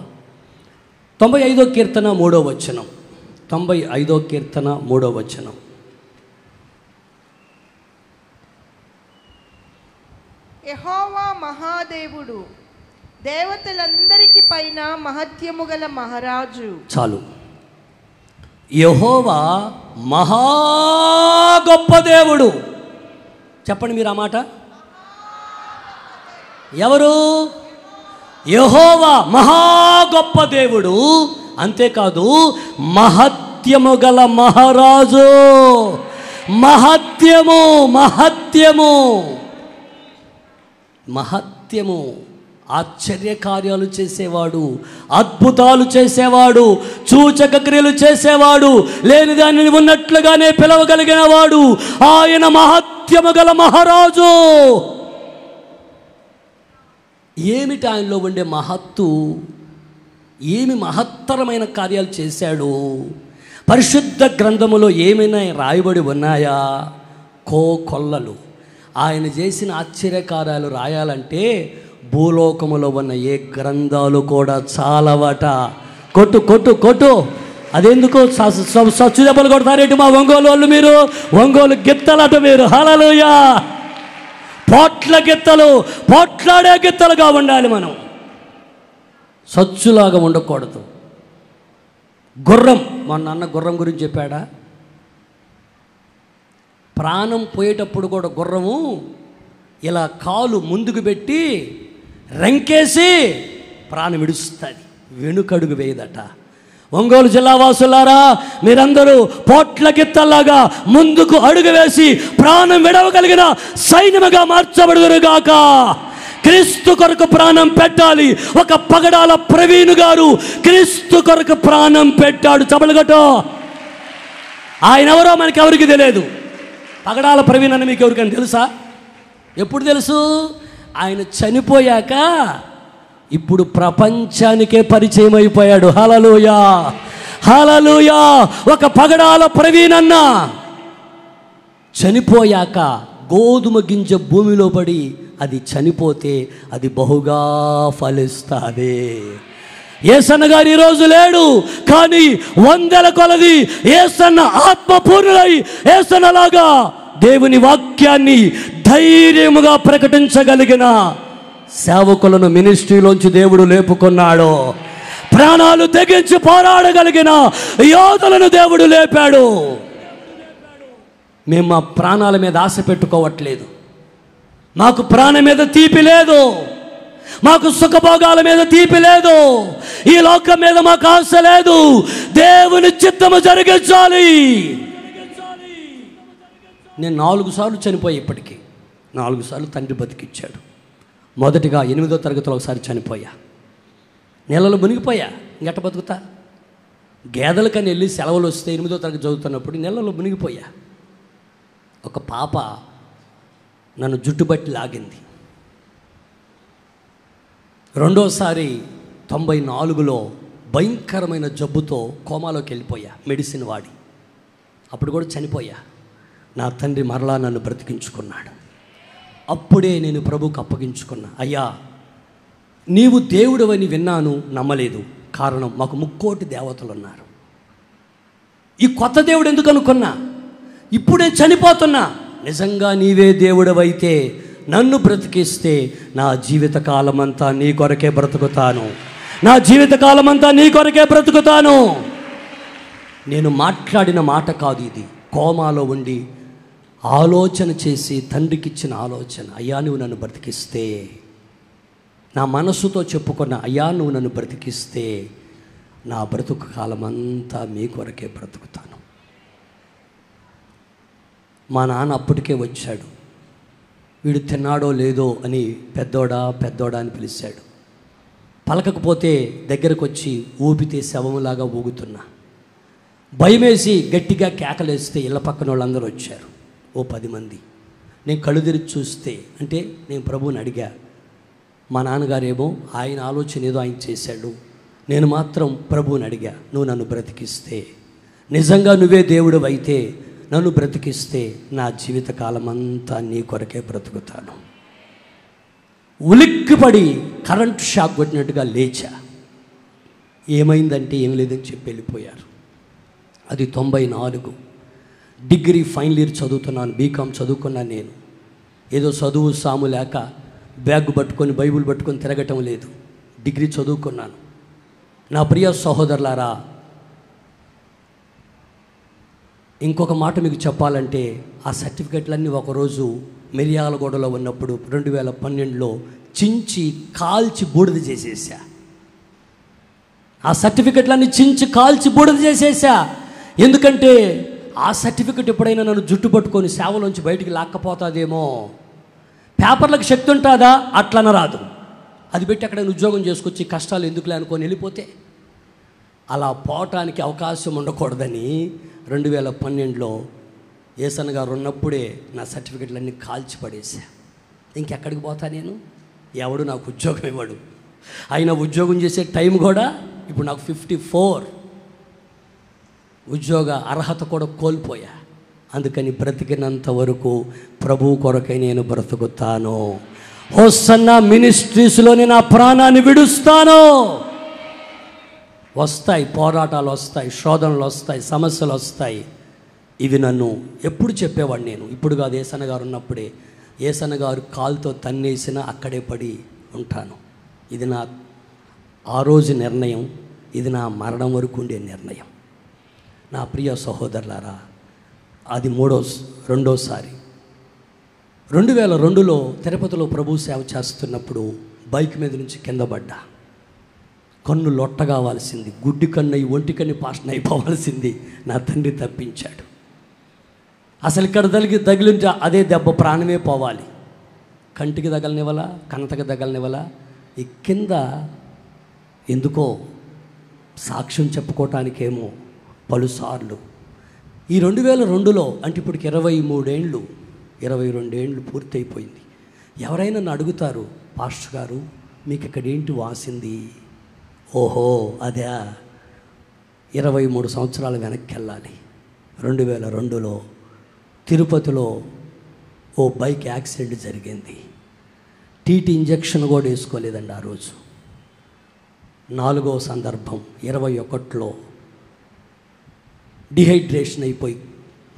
95వ కీర్తన 3వ వచనం. 95వ కీర్తన 3వ వచనం. యెహోవా మహాదేవుడు, దేవతలందరికి పైన మహత్యము గల మహారాజు. చాలు. యెహోవా మహా గొప్ప దేవుడు. చెప్పండి మీరు ఆ మాట. ఎవరు? యెహోవా మహా గొప్ప దేవుడు. అంతేకాదు మహత్యము గల మహారాజు. మహత్యము, మహత్యము, మహత్యము. ఆశ్చర్యకార్యాలు చేసేవాడు, అద్భుతాలు చేసేవాడు, సూచక క్రియలు చేసేవాడు, లేని దానిని ఉన్నట్లుగానే పిలవగలిగిన వాడు ఆయన మహత్యము గల మహారాజు. ఏమిటి ఆయనలో ఉండే మహత్తు? ఏమి మహత్తరమైన కార్యాలు చేశాడు? పరిశుద్ధ గ్రంథములో ఏమైనా రాయబడి ఉన్నాయా? కోకొల్లలు. ఆయన చేసిన ఆశ్చర్యకార్యాలు రాయాలంటే భూలోకములో ఉన్న ఏ గ్రంథాలు కూడా చాలవట. కొట్టు కొట్టు కొట్టు. అదెందుకు సచ్చు దెబ్బలు కొడతారేంటి మా ఒంగోలు వాళ్ళు? మీరు ఒంగోలు గిత్తలట మీరు. హల్లెలూయా. పోట్ల గిత్తలు, పోట్లాడే గిత్తలుగా ఉండాలి మనం, సచ్చులాగా ఉండకూడదు. గుర్రం, మొన్న అన్న గుర్రం గురించి చెప్పాడా? ప్రాణం పోయేటప్పుడు కూడా గుర్రము ఇలా కాలు ముందుకు పెట్టి రెంకేసి ప్రాణం విడుస్తుంది, వెనుకడుగు వేయదట. ఒంగోలు జిల్లా వాసులారా, మీరందరూ పోట్ల గిత్తల్లాగా ముందుకు అడుగు వేసి ప్రాణం విడవగలిగిన సైన్యముగా మార్చబడుదురుగాక. క్రీస్తు కొరకు ప్రాణం పెట్టాలి. ఒక పగడాల ప్రవీణ్ గారు క్రీస్తు కొరకు ప్రాణం పెట్టాడు. చబలగటో. ఆయన ఎవరో మనకి ఎవరికి తెలియదు. పగడాల ప్రవీణ్ అని మీకు ఎవరికైనా తెలుసా? ఎప్పుడు తెలుసు? ఆయన చనిపోయాక ఇప్పుడు ప్రపంచానికే పరిచయం అయిపోయాడు. హల్లెలూయా, హల్లెలూయా. ఒక పగడాల ప్రవీణ్ అన్న చనిపోయాక గోధుమ గింజ భూమిలో పడి అది చనిపోతే అది బహుగా ఫలిస్తుంది. యేసన్న గారు ఈరోజు లేడు, కానీ వందల కొలది యేసన్న ఆత్మపూర్ణులై యేసన్నలాగా దేవుని వాక్యాన్ని ధైర్యముగా ప్రకటించగలిగిన సేవకులను మినిస్ట్రీలోంచి దేవుడు లేపుకున్నాడు. ప్రాణాలు తెగించి పోరాడగలిగిన యోధులను దేవుడు లేపాడు. మేము మా ప్రాణాల మీద ఆశ పెట్టుకోవట్లేదు. మాకు ప్రాణం మీద తీపి లేదు, మాకు సుఖభోగాల మీద తీపి లేదు, ఈ లోకం మీద మాకు ఆశ లేదు. దేవుని చిత్తము జరిగించాలి. నేను 4 సార్లు చనిపోయి, ఇప్పటికీ 4 సార్లు తండ్రి బతికిచ్చాడు. మొదటిగా 8వ తరగతిలో ఒకసారి చనిపోయా, నెలలు మునిగిపోయా. ఇంకెట్ట బతుకుతా? గేదెలకని వెళ్ళి సెలవులు వస్తే 8వ తరగతి చదువుతున్నప్పుడు నెలలో మునిగిపోయా. ఒక పాప నన్ను జుట్టుబట్టి లాగింది. రెండోసారి 94లో భయంకరమైన జబ్బుతో కోమాలోకి వెళ్ళిపోయా, మెడిసిన్ వాడి. అప్పుడు కూడా చనిపోయా. నా తండ్రి మరలా నన్ను బ్రతికించుకున్నాడు. అప్పుడే నేను ప్రభువుకు అప్పగించుకున్నా. అయ్యా, నీవు దేవుడవని విన్నాను, నమ్మలేదు. కారణం, మాకు 3 దేవతలు ఉన్నారు. ఈ కొత్త దేవుడు ఎందుకు అనుకున్నా? ఇప్పుడే చనిపోతున్నా. నిజంగా నీవే దేవుడవైతే నన్ను బ్రతికిస్తే నా జీవితకాలమంతా నీ కొరకే బ్రతుకుతాను, నా జీవితకాలమంతా నీ కొరకే బ్రతుకుతాను. నేను మాట్లాడిన మాట కాదు ఇది. కోమాలో ఉండి ఆలోచన చేసి తండ్రికి ఇచ్చిన ఆలోచన. అయ్యా, నువ్వు నన్ను బ్రతికిస్తే, నా మనస్సుతో చెప్పుకున్న, అయ్యా నువ్వు నన్ను బ్రతికిస్తే నా బ్రతుకు కాలమంతా మీ కొరకే బ్రతుకుతాను. మా నాన్న అప్పటికే వచ్చాడు. వీడు తిన్నాడో లేదో అని పెద్దోడా పెద్దోడా అని పిలిచాడు. పలకకపోతే దగ్గరకు వచ్చి ఊపితే శవములాగా ఊగుతున్నా. భయమేసి గట్టిగా కేకలేస్తే ఇళ్ళ పక్కన వాళ్ళందరూ వచ్చారు, ఓ 10 మంది. నేను కళ్ళు తెరిచి చూస్తే, అంటే నేను ప్రభువుని అడిగా. మా నాన్నగారేమో ఆయన ఆలోచన ఏదో ఆయన చేశాడు. నేను మాత్రం ప్రభువుని అడిగా, నువ్వు నన్ను బ్రతికిస్తే నిజంగా నువ్వే దేవుడు అయితే నన్ను బ్రతికిస్తే నా జీవితకాలం అంతా నీ కొరకే బ్రతుకుతాను. ఉలిక్కిపడి కరెంట్ షాక్ కొట్టినట్టుగా లేచా. ఏమైందంటే ఏం లేదని చెప్పి వెళ్ళిపోయారు. అది 94. డిగ్రీ ఫైనల్ ఇయర్ చదువుతున్నాను, బీకామ్ చదువుకున్నాను. నేను ఏదో చదువు సాము లేక బ్యాగ్ పట్టుకొని బైబిల్ పట్టుకొని తిరగటం లేదు, డిగ్రీ చదువుకున్నాను. నా ప్రియ సహోదరులారా, ఇంకొక మాట మీకు చెప్పాలంటే ఆ సర్టిఫికెట్లన్నీ ఒకరోజు మిర్యాలగూడలో ఉన్నప్పుడు 2012లో చించి కాల్చి బూడిద చేసేసా. ఆ సర్టిఫికెట్లన్నీ చించి కాల్చి బూడిద చేసేసా. ఎందుకంటే ఆ సర్టిఫికెట్ ఎప్పుడైనా నన్ను జుట్టు పట్టుకొని సేవలోంచి బయటికి లాక్కపోతుందేమో, పేపర్లకు శక్తి ఉంటుందా, అట్లన రాదు. అది పెట్టి అక్కడ ఉద్యోగం చేసుకొచ్చి కష్టాలు ఎందుకులే అనుకొని వెళ్ళిపోతే అలా పోవటానికి అవకాశం ఉండకూడదని 2012లో ఏసన్న గారు ఉన్నప్పుడే నా సర్టిఫికెట్లన్నీ కాల్చి పడేసా. ఇంకెక్కడికి పోతా నేను? ఎవడు నాకు ఉద్యోగం ఇవ్వడు. అయినా ఉద్యోగం చేసే టైం కూడా ఇప్పుడు నాకు 54, ఉద్యోగ అర్హత కూడా కోల్పోయా. అందుకని బ్రతికినంత వరకు ప్రభు కొరకై నేను బ్రతుకుతాను. హోసన్నా మినిస్ట్రీస్లోని నా ప్రాణాన్ని విడుస్తాను. వస్తాయి పోరాటాలు, వస్తాయి శోధనలు, వస్తాయి సమస్యలు వస్తాయి. ఇవి నన్ను ఎప్పుడు చెప్పేవాడు నేను, ఇప్పుడు కాదు, ఏసన్న గారు ఉన్నప్పుడే. ఏసన్న గారు కాలుతో తన్నేసినా అక్కడే పడి ఉంటాను. ఇది నా ఆ రోజు నిర్ణయం, ఇది నా మరణం వరకు ఉండే నిర్ణయం. నా ప్రియ సహోదరులారా, అది రెండోసారి 2002లో తిరుపతిలో ప్రభు సేవ చేస్తున్నప్పుడు బైక్ మీద నుంచి కింద పడ్డా. కన్ను లొట్ట కావాల్సింది, గుడ్డి కన్ను అయి ఒంటి కన్ను పాషణ అయిపోవాల్సింది నా తండ్రి తప్పించాడు. అసలు ఇక్కడ తగిలింటే అదే దెబ్బ, ప్రాణమే పోవాలి. కంటికి తగలనివ్వలా, కనతకి తగలనివ్వలా. ఈ కింద ఎందుకో సాక్ష్యం చెప్పుకోవటానికేమో పలుసార్లు ఈ 2002లో, అంటే ఇప్పటికి 22 ఏళ్ళు పూర్తయిపోయింది. ఎవరైనా నన్ను అడుగుతారు, పాస్టర్ గారు మీకు ఇక్కడ ఏంటి వాసింది? ఓహో అదే, 23 సంవత్సరాలు వెనక్కి వెళ్ళాలి. 2002లో తిరుపతిలో ఓ బైక్ యాక్సిడెంట్ జరిగింది. టీటీ ఇంజెక్షన్ కూడా వేసుకోలేదండి ఆ రోజు. 4వ సందర్భం 21లో డిహైడ్రేషన్ అయిపోయి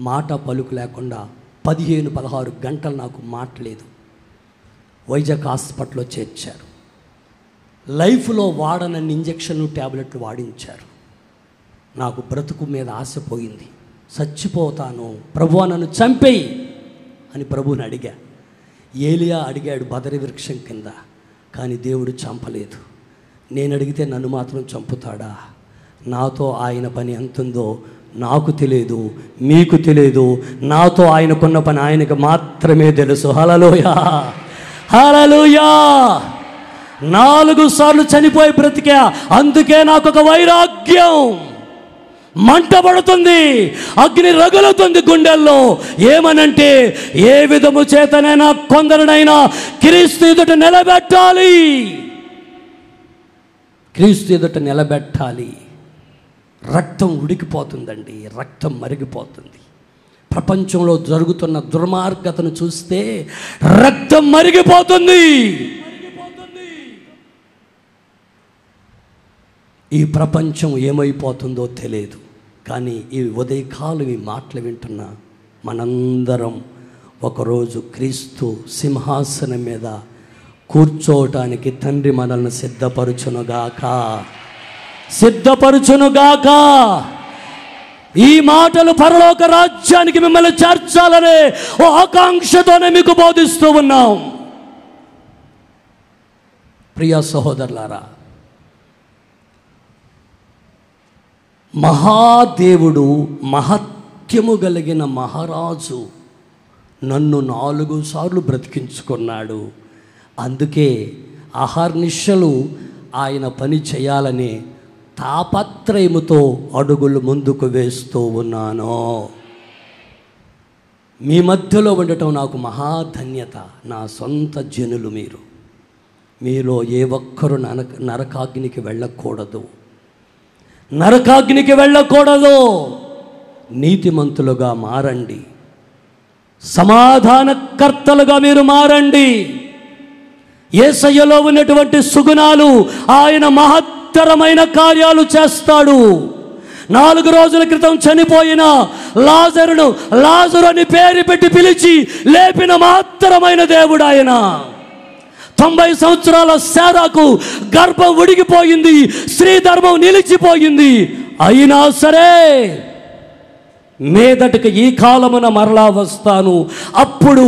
మాట పలుకు లేకుండా 15-16 గంటలు నాకు మాట్లేదు. వైజాగ్ హాస్పిటల్లో చేర్చారు. లైఫ్లో వాడనన్ని ఇంజెక్షన్లు ట్యాబ్లెట్లు వాడించారు. నాకు బ్రతుకు మీద ఆశ పోయింది. చచ్చిపోతాను, ప్రభువా నన్ను చంపేయి అని ప్రభువుని అడిగా. ఏలియా అడిగాడు బదరి వృక్షం కింద, కానీ దేవుడు చంపలేదు. నేను అడిగితే నన్ను మాత్రం చంపుతాడా? నాతో ఆయన పని ఎంతుందో నాకు తెలియదు, మీకు తెలియదు. నాతో ఆయనకున్న పని ఆయనకు మాత్రమే తెలుసు. హల్లెలూయా, హల్లెలూయా. 4 సార్లు చనిపోయి బ్రతికా. అందుకే నాకు ఒక వైరాగ్యం, మంట పడుతుంది, అగ్ని రగులుతుంది గుండెల్లో. ఏమనంటే ఏ విధము చేతనైనా కొందరినైనా క్రీస్తు ఎదుట నిలబెట్టాలి, క్రీస్తు ఎదుట నిలబెట్టాలి. రక్తం ఉడికిపోతుందండి, రక్తం మరిగిపోతుంది. ప్రపంచంలో జరుగుతున్న దుర్మార్గతను చూస్తే రక్తం మరిగిపోతుంది. ఈ ప్రపంచం ఏమైపోతుందో తెలియదు. కానీ ఈ ఉదయకాలం ఈ మాటలు వింటున్న మనందరం ఒకరోజు క్రీస్తు సింహాసనం మీద కూర్చోవటానికి తండ్రి మనల్ని సిద్ధపరచునుగాక, సిద్ధపరచునుగాక. ఈ మాటలు పరలోక రాజ్యానికి మిమ్మల్ని చేర్చాలనే ఓ ఆకాంక్షతోనే మీకు బోధిస్తూ ఉన్నాం. ప్రియ సహోదరులారా, మహాదేవుడు, మహత్యము కలిగిన మహారాజు నన్ను 4 సార్లు బ్రతికించుకున్నాడు. అందుకే అహర్నిశలు ఆయన పని చేయాలని తాపత్రయముతో అడుగులు ముందుకు వేస్తూ ఉన్నాను. మీ మధ్యలో ఉండటం నాకు మహాధన్యత. నా సొంత జనులు మీరు. మీలో ఏ ఒక్కరు నరకాగ్నికి వెళ్ళకూడదు, నరకాగ్నికి వెళ్ళకూడదు. నీతిమంతులుగా మారండి, సమాధానకర్తలుగా మీరు మారండి. యేసయ్యలో ఉన్నటువంటి సుగుణాలు, ఆయన మహత్తరమైన కార్యాలు చేస్తాడు. 4 రోజుల క్రితం చనిపోయిన లాజరు అని పేరు పెట్టి పిలిచి లేపిన మహత్తరమైన దేవుడు ఆయన. 90 సంవత్సరాల శారాకు గర్భం ఉడిగిపోయింది, స్త్రీ ధర్మం నిలిచిపోయింది. అయినా సరే మీదటికి ఈ కాలమున మరలా వస్తాను, అప్పుడు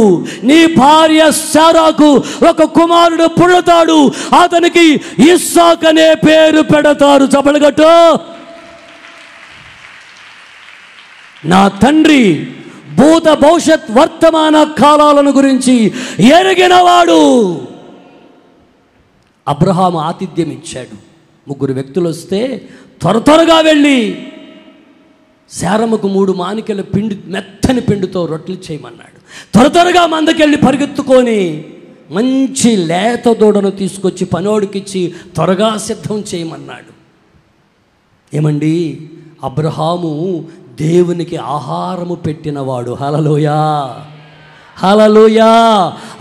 నీ భార్య శారాకు ఒక కుమారుడు పుడతాడు, అతనికి ఇస్సాకు అనే పేరు పెడతారు. చపలగట్టు. నా తండ్రి భూత భవిష్యత్ వర్తమాన కాలాలను గురించి ఎరిగినవాడు. అబ్రహాము ఆతిథ్యం ఇచ్చాడు. 3 వ్యక్తులు వస్తే త్వరగా వెళ్ళి శారమ్మకు 3 మానికల పిండి, మెత్తని పిండితో రొట్టెలు చేయమన్నాడు. త్వరగా మందకెళ్ళి పరిగెత్తుకొని మంచి లేత దూడను తీసుకొచ్చి పనోడికిచ్చి త్వరగా సిద్ధం చేయమన్నాడు. ఏమండి, అబ్రహాము దేవునికి ఆహారము పెట్టినవాడు. హల్లెలూయా, హల్లెలూయా.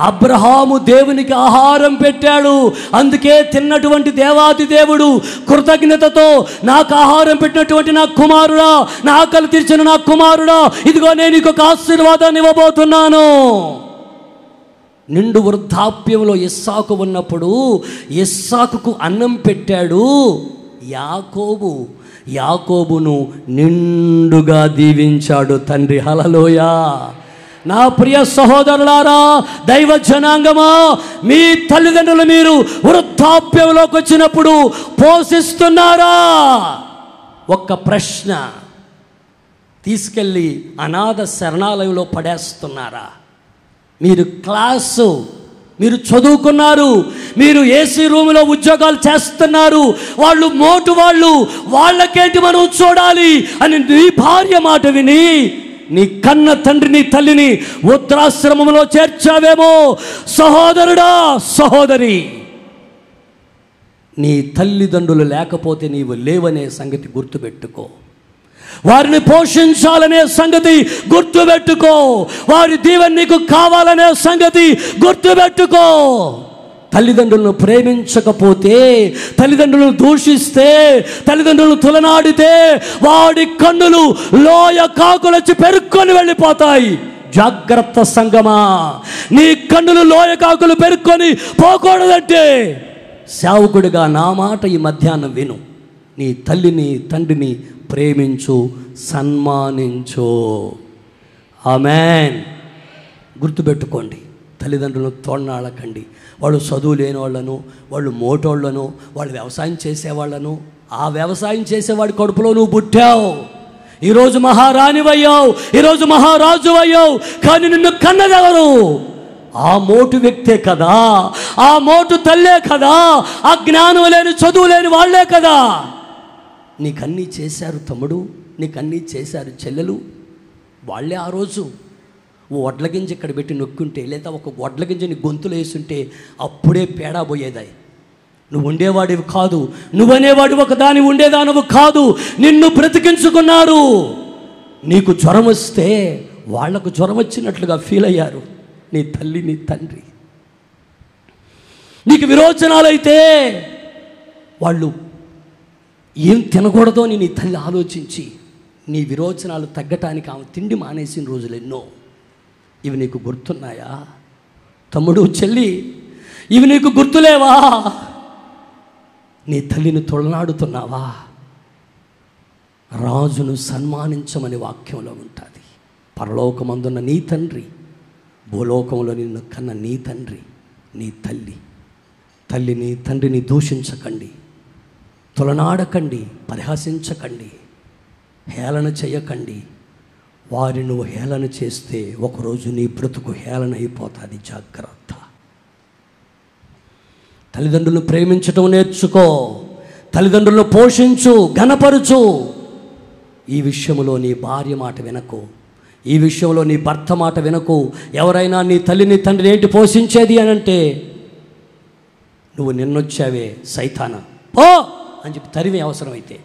అబ్రహాము దేవునికి ఆహారం పెట్టాడు. అందుకే తిన్నటువంటి దేవాది దేవుడు కృతజ్ఞతతో, నాకు ఆహారం పెట్టినటువంటి నా కుమారుడా, నా ఆకలి తీర్చిన నా కుమారుడా, ఇదిగో నేను నీకు ఒక ఆశీర్వాదాన్ని ఇవ్వబోతున్నాను. నిండు వృద్ధాప్యంలో ఇస్సాకు ఉన్నప్పుడు ఇస్సాకుకు అన్నం పెట్టాడు. యాకోబును నిండుగా దీవించాడు తండ్రి. హల్లెలూయా. నా ప్రియ సహోదరులారా, దైవ జనాంగమా, మీ తల్లిదండ్రులు మీరు వృద్ధాప్యంలోకి వచ్చినప్పుడు పోషిస్తున్నారా? ఒక్క ప్రశ్న. తీసుకెళ్ళి అనాథ శరణాలయంలో పడేస్తున్నారా? మీరు చదువుకున్నారు, మీరు ఏసీ రూములో ఉద్యోగాలు చేస్తున్నారు, వాళ్ళు మోటు వాళ్ళకేంటి మనం చూడాలి అని నీ భార్య మాట విని నీ కన్న తండ్రిని తల్లిని వృద్ధాశ్రమంలో చేర్చావేమో. సహోదరుడా, సహోదరి, నీ తల్లిదండ్రులు లేకపోతే నీవు లేవనే సంగతి గుర్తుపెట్టుకో. వారిని పోషించాలనే సంగతి గుర్తుపెట్టుకో. వారి దీవెన నీకు కావాలనే సంగతి గుర్తుపెట్టుకో. తల్లిదండ్రులను ప్రేమించకపోతే, తల్లిదండ్రులను దూషిస్తే, తల్లిదండ్రులను తులనాడితే వాడి కన్నులు లోయ కాకులొచ్చి పెరుక్కొని వెళ్ళిపోతాయి. జాగ్రత్త సంగమా, నీ కన్నులు లోయ కాకులు పెరుక్కొని పోకూడదంటే సేవకుడిగా నా మాట ఈ మధ్యాహ్నం విను. నీ తల్లిని తండ్రిని ప్రేమించు, సన్మానించు. ఆమేన్. గుర్తుపెట్టుకోండి, తల్లిదండ్రులను తోడనాడకండి. వాళ్ళు చదువు లేని వాళ్ళను, వాళ్ళు మోటోళ్లను, వాళ్ళు వ్యవసాయం చేసేవాళ్ళను, ఆ వ్యవసాయం చేసేవాడి కడుపులో నువ్వు పుట్టావు. ఈరోజు మహారాణివయ్యావు, ఈరోజు మహారాజు అయ్యావు, కానీ నిన్ను కన్నదెవరు? ఆ మోటు వ్యక్తే కదా, ఆ మోటు తల్లే కదా, ఆ జ్ఞానం లేని చదువు లేని వాళ్లే కదా. నీకన్నీ చేశారు తమ్ముడు, నీకన్నీ చేశారు చెల్లెలు. వాళ్ళే ఆ రోజు వడ్ల గింజ ఇక్కడ పెట్టి నొక్కుంటే, లేదా ఒక వడ్ల గింజని గొంతులు వేస్తుంటే అప్పుడే పేడా పోయేదాయి. నువ్వు ఉండేవాడివి కాదు, నువ్వనేవాడివి ఒక దాని ఉండేదానవు కాదు. నిన్ను బ్రతికించుకున్నారు. నీకు జ్వరం వస్తే వాళ్లకు జ్వరం వచ్చినట్లుగా ఫీల్ అయ్యారు నీ తల్లి నీ తండ్రి. నీకు విరోచనాలైతే వాళ్ళు ఏం తినకూడదో అని నీ తల్లి ఆలోచించి నీ విరోచనాలు తగ్గటానికి ఆమె తిండి మానేసిన రోజులు ఎన్నో. ఇవి నీకు గుర్తున్నాయా తమ్ముడు, చెల్లి? ఇవి నీకు గుర్తులేవా? నీ తల్లిని తొలనాడుతున్నావా? రాజును సన్మానించమని వాక్యంలో ఉంటుంది. పరలోకమందున్న నీ తండ్రి, భూలోకంలో నిన్ను కన్న నీ తండ్రి, నీ తల్లిని తండ్రిని దూషించకండి, తొలనాడకండి, పరిహసించకండి, హేళన చేయకండి. వారిని నువ్వు హేళన చేస్తే ఒకరోజు నీ బ్రతుకు హేళన అయిపోతుంది. జాగ్రత్త. తల్లిదండ్రులను ప్రేమించటం నేర్చుకో, తల్లిదండ్రులను పోషించు, ఘనపరుచు. ఈ విషయంలో నీ భార్య మాట వినకు, ఈ విషయంలో నీ భర్త మాట వినకు. ఎవరైనా నీ తల్లిని తండ్రిని ఏంటి పోషించేది అని అంటే, నువ్వు నిన్నొచ్చావే సైతానా పో అని చెప్పి తరిమే అవసరమైతే.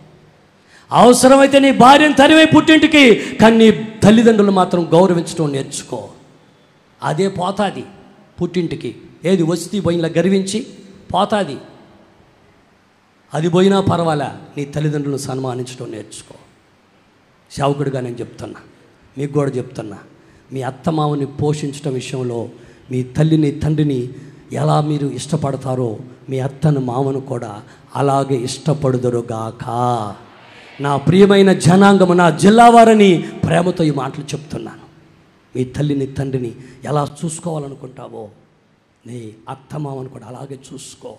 అవసరమైతే నీ భార్యను తరివే పుట్టింటికి, కానీ నీ తల్లిదండ్రులు మాత్రం గౌరవించడం నేర్చుకో. అదే పోతాది పుట్టింటికి. ఏది వస్తీ పోయినలా గర్వించి పోతాది. అది పోయినా పర్వాలే, నీ తల్లిదండ్రులను సన్మానించడం నేర్చుకో. సేవకుడిగా నేను చెప్తున్నా, మీకు కూడా చెప్తున్నా, మీ అత్తమామని పోషించడం విషయంలో మీ తల్లిని తండ్రిని ఎలా మీరు ఇష్టపడతారో మీ అత్తను మామను కూడా అలాగే ఇష్టపడుదురుగాక. నా ప్రియమైన జనాంగము, నా జిల్లా వారిని ప్రేమతో ఈ మాటలు చెప్తున్నాను. మీ తల్లిని తండ్రిని ఎలా చూసుకోవాలనుకుంటావో నీ అత్తమామను కూడా అలాగే చూసుకో.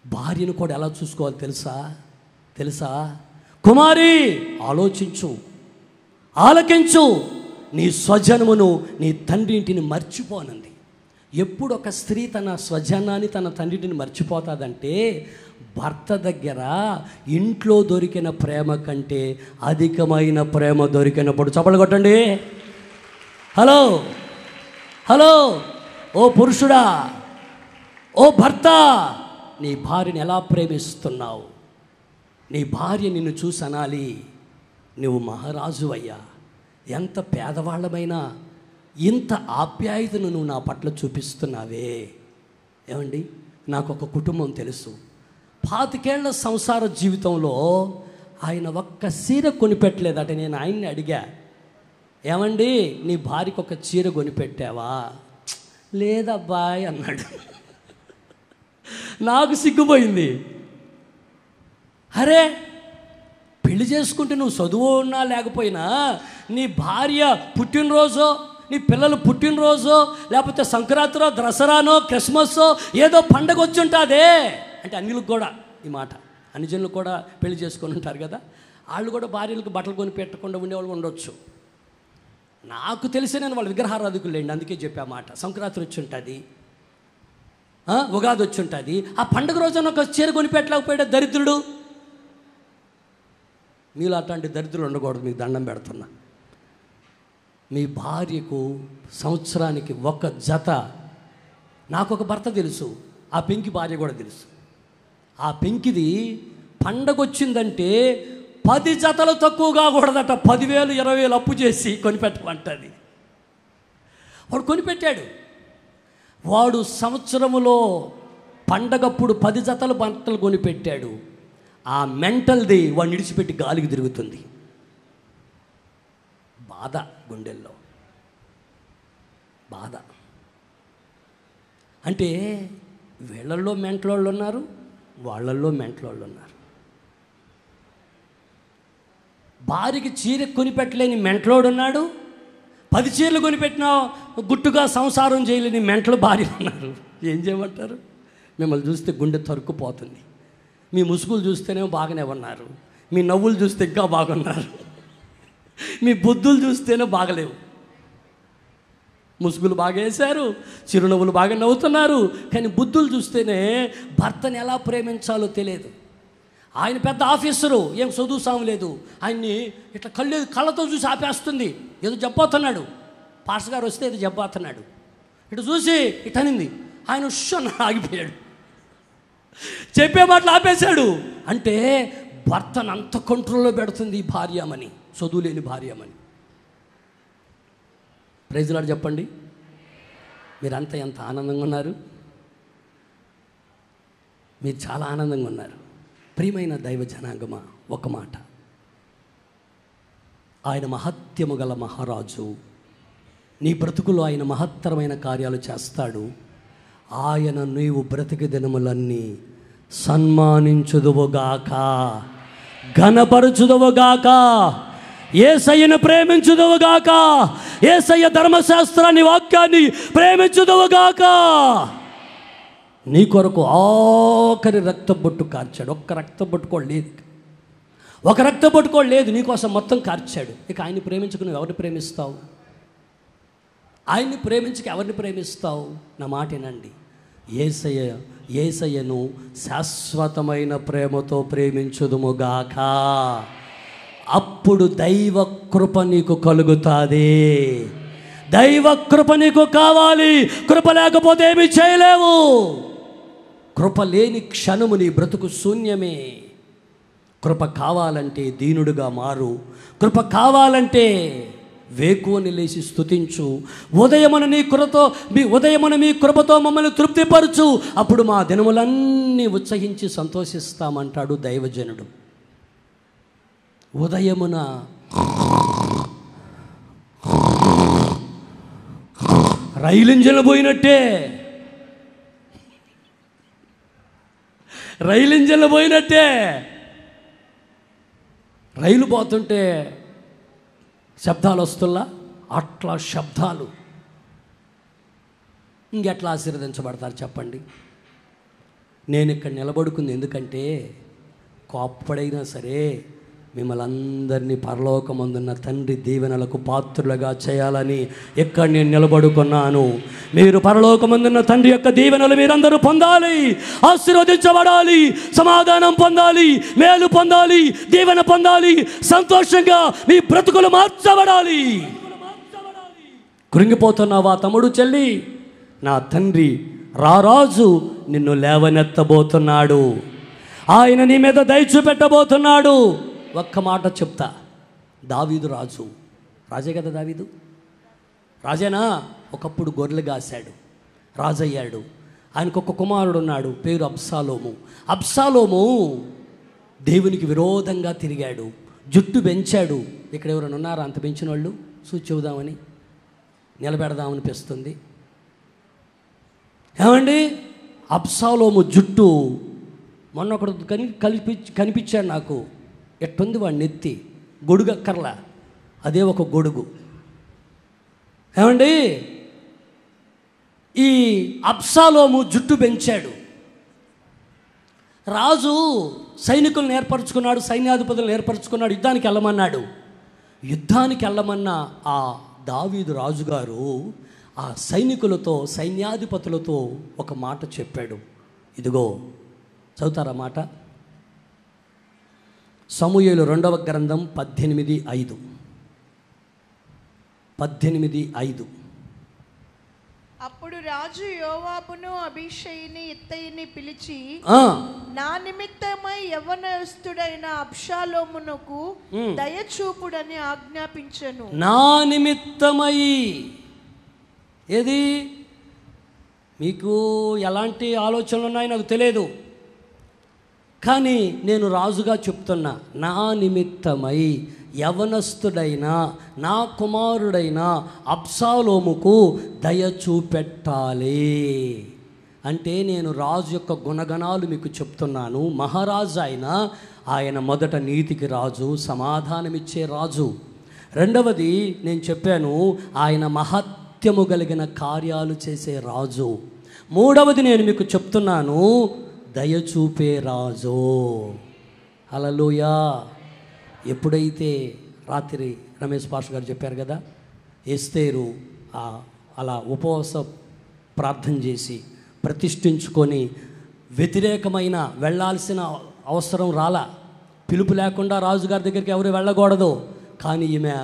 భార్యను కూడా ఎలా చూసుకోవాలి తెలుసా? కుమారి, ఆలోచించు, ఆలకించు. నీ స్వజనమును, నీ తండ్రి ఇంటిని మర్చిపోనంది. ఎప్పుడు ఒక స్త్రీ తన స్వజనాన్ని, తన తండ్రిని మర్చిపోతుందంటే భర్త దగ్గర ఇంట్లో దొరికిన ప్రేమ కంటే అధికమైన ప్రేమ దొరికినప్పుడు. చప్పట్లు కొట్టండి. హలో, ఓ పురుషుడా, ఓ భర్త, నీ భార్యని ఎలా ప్రేమిస్తున్నావు? నీ భార్య నిన్ను చూసి అనాలి, నువ్వు మహారాజు అయ్యా, ఎంత పేదవాళ్ళమైనా ఇంత ఆప్యాయతను నువ్వు నా పట్ల చూపిస్తున్నావే. ఏమండి, నాకు ఒక కుటుంబం తెలుసు. 25 ఏళ్ల సంసార జీవితంలో ఆయన ఒక్క చీర కొనిపెట్టలేదట. నేను ఆయన్ని అడిగా, ఏమండి నీ భార్యకు ఒక చీర కొనిపెట్టావా? లేదబ్బాయ్ అన్నాడు. నాకు సిగ్గుపోయింది. అరే, పెళ్లి చేసుకుంటే నువ్వు చదువు ఉన్నా లేకపోయినా నీ భార్య పుట్టినరోజో, నీ పిల్లలు పుట్టినరోజో, లేకపోతే సంక్రాంతిలో, దసరానో, క్రిస్మస్సో ఏదో పండగ వచ్చి ఉంటుందే అంటే, అన్నిలకు కూడా ఈ మాట, అన్ని జనులు కూడా పెళ్లి చేసుకొని ఉంటారు కదా, వాళ్ళు కూడా భార్యలకు బట్టలు కొని పెట్టకుండా ఉండేవాళ్ళు ఉండొచ్చు. నాకు తెలిసి నేను వాళ్ళ విగ్రహారాధికులు లేండి, అందుకే చెప్పా మాట. సంక్రాంతి వచ్చి ఉంటుంది, ఉగాది వచ్చి ఉంటుంది, ఆ పండుగ రోజున ఒక చీర కొనిపెట్టలేకపోయాడు దరిద్రుడు. మీలో అట్లాంటి దరిద్రులు ఉండకూడదు, మీకు దండం పెడుతున్నా. మీ భార్యకు సంవత్సరానికి ఒక జత, నాకు ఒక భర్త తెలుసు, ఆ పెంకి భార్య కూడా తెలుసు. ఆ పెంకిది పండగ వచ్చిందంటే 10 జతలు తక్కువ కాకూడదట. 10,000 20,000 అప్పు చేసి కొనిపెట్టమంటది. వాడు కొనిపెట్టాడు. వాడు సంవత్సరములో పండగప్పుడు 10 జతలు బట్టలు కొనిపెట్టాడు. ఆ మెంటల్ది వాడిని విడిచిపెట్టి గాలికి తిరుగుతుంది. బాధ, గుండెల్లో బాధ. అంటే వీళ్ళల్లో మెంటలోళ్ళు ఉన్నారు, వాళ్ళల్లో మెంటలోళ్ళు ఉన్నారు. భార్యకి చీర కొనిపెట్టలేని మెంటలోడు ఉన్నాడు, 10 చీరలు కొనిపెట్టినా గుట్టుగా సంసారం చేయలేని మెంటలు భార్య ఉన్నారు. ఏం చేయమంటారు? మిమ్మల్ని చూస్తే గుండె తరుక్కుపోతుంది. మీ ముసుగులు చూస్తేనేమో బాగానే ఉన్నారు, మీ నవ్వులు చూస్తే ఇంకా బాగున్నారు, మీ బుద్ధులు చూస్తేనే బాగలేవు. ముసుగులు బాగా వేశారు, చిరునవ్వులు బాగా నవ్వుతున్నారు, కానీ బుద్ధులు చూస్తేనే భర్తని ఎలా ప్రేమించాలో తెలియదు. ఆయన పెద్ద ఆఫీసరు, ఏం చదువు సాము లేదు, ఆయన్ని ఇట్లా కళ్ళతో చూసి ఆపేస్తుంది. ఏదో చెప్పబోతున్నాడు, పాస్టర్ గారు వస్తే ఏదో చెప్పబోతున్నాడు, ఇటు చూసి ఇటనింది, ఆయన ఉష్ణ ఆగిపోయాడు, చెప్పే మాటలు ఆపేశాడు. అంటే భర్తను అంత కంట్రోల్లో పెడుతుంది ఈ భార్యమని, చదువు లేని భార్యమని. ప్రైజ్ లార్డ్ చెప్పండి. మీరంతా ఎంత ఆనందంగా ఉన్నారు, మీరు చాలా ఆనందంగా ఉన్నారు. ప్రియమైన దైవ జనాంగమా, ఒక మాట, ఆయన మహత్యము గల మహారాజు. నీ బ్రతుకులో ఆయన మహత్తరమైన కార్యాలు చేస్తాడు. ఆయన నీవు బ్రతికి దినములన్నీ సన్మానించుదువుగాక, ఘనపరచుదువుగాక, యేసయ్యను ప్రేమించుదువుగాక, యేసయ్య ధర్మశాస్త్రాన్ని, వాక్యాన్ని ప్రేమించుదువుగాక. నీ కొరకు ఆఖరి రక్తబొట్టు కార్చాడు. ఒక్క రక్తబొట్టు కూడా లేదు, ఒక రక్తబొట్టు కూడా లేదు, నీకోసం మొత్తం కార్చాడు. ఇక ఆయన్ని ప్రేమించుకుని నువ్వు ఎవరిని ప్రేమిస్తావు? ఆయన్ని ప్రేమించుకు ఎవరిని ప్రేమిస్తావు? నా మాట వినండి. యేసయ్యను శాశ్వతమైన ప్రేమతో ప్రేమించుదుముగాక, అప్పుడు దైవ కృప నీకు కలుగుతుంది. దైవ కృప నీకు కావాలి. కృప లేకపోతే ఏమీ చేయలేవు. కృప లేని క్షణము నీ బ్రతుకు శూన్యమే. కృప కావాలంటే దీనుడుగా మారు, కృప కావాలంటే వేకువని లేచి స్తుతించు, ఉదయమున మీ కృపతో మమ్మల్ని తృప్తిపరచు, అప్పుడు మా దినములన్నీ ఉత్సహించి సంతోషిస్తామంటాడు దైవజనుడు. ఉదయమున రైలు ఇంజన్లు పోయినట్టే, రైలు ఇంజన్లు పోయినట్టే. రైలు పోతుంటే శబ్దాలు వస్తుల్లా, అట్లా శబ్దాలు. ఇంకెట్లా ఆశీర్వదించబడతారు చెప్పండి? నేను ఇక్కడ నిలబడుకుంది ఎందుకంటే కోప్పడైనా సరే మిమ్మల్ని అందరినీ పరలోకమందున్న తండ్రి దీవెనలకు పాత్రులుగా చేయాలని ఇక్కడ నేను నిలబడుకున్నాను. మీరు పరలోకమందున్న తండ్రి యొక్క దీవెనలు మీరందరూ పొందాలి, ఆశీర్వదించబడాలి, సమాధానం పొందాలి, మేలు పొందాలి, దీవెన పొందాలి, సంతోషంగా మీ బ్రతుకులు మార్చబడాలి. కృంగిపోతున్నావా తమ్ముడు చెల్లి? నా తండ్రి రారాజు నిన్ను లేవనెత్తబోతున్నాడు. ఆయన నీ మీద దయ చూపెట్టబోతున్నాడు. ఒక్క మాట చెప్తా, దావీదు రాజే కదా దావీదు, రాజేనా? ఒకప్పుడు గొర్రెలు కాశాడు, రాజయ్యాడు. ఆయనకు ఒక కుమారుడు ఉన్నాడు, పేరు అబ్షాలోము దేవునికి విరోధంగా తిరిగాడు, జుట్టు పెంచాడు. ఇక్కడ ఎవరైనా ఉన్నారా అంత పెంచిన వాళ్ళు? చూద్దామని నిలబెడదామనిపిస్తుంది. ఏమండి, అబ్షాలోము జుట్టు మొన్న ఒకడు కనిపించాడు నాకు. ఎట్టుంది వాడి నెత్తి, గొడుగు అక్కర్లా, అదే ఒక గొడుగు. ఏమండి, ఈ అబ్షాలోము జుట్టు పెంచాడు. రాజు సైనికులను ఏర్పరచుకున్నాడు, సైన్యాధిపతులను ఏర్పరచుకున్నాడు, యుద్ధానికి వెళ్ళమన్న ఆ దావీదు రాజుగారు ఆ సైనికులతో, సైన్యాధిపతులతో ఒక మాట చెప్పాడు. ఇదిగో చదువుతారా మాట? సమూయేలు 2వ గ్రంథం 18:5. అప్పుడు రాజు యోవాబును అబీషయిని ఇత్తయిని పిలిచి, నా నిమిత్తమై యవ్వనస్తుడైన అబ్షాలోమునకు దయచూపుడని ఆజ్ఞాపించెను. నా నిమిత్తమై, ఏది మీకు ఎలాంటి ఆలోచనలు ఉన్నాయో నాకు తెలియదు, కానీ నేను రాజుగా చెప్తున్నా, నా నిమిత్తమై యవనస్తుడైన నా కుమారుడైన అబ్షాలోముకు దయ చూపెట్టాలి. అంటే నేను రాజు యొక్క గుణగణాలు మీకు చెప్తున్నాను. మహారాజు ఆయన మొదట నీతికి రాజు, సమాధానమిచ్చే రాజు. రెండవది నేను చెప్పాను, ఆయన మహత్యము కలిగిన కార్యాలు చేసే రాజు. మూడవది నేను మీకు చెప్తున్నాను, దయచూపే రాజు. హల్లెలూయా. ఎప్పుడైతే రాత్రి రమేష్ పాస్టర్ గారు చెప్పారు కదా, ఎస్తేరు అలా ఉపవాస ప్రార్థన చేసి ప్రతిష్ఠించుకొని వ్యతిరేకమైన వెళ్ళాల్సిన అవసరం రాలా, పిలుపు లేకుండా రాజుగారి దగ్గరికి ఎవరు వెళ్ళకూడదు, కానీ ఈమె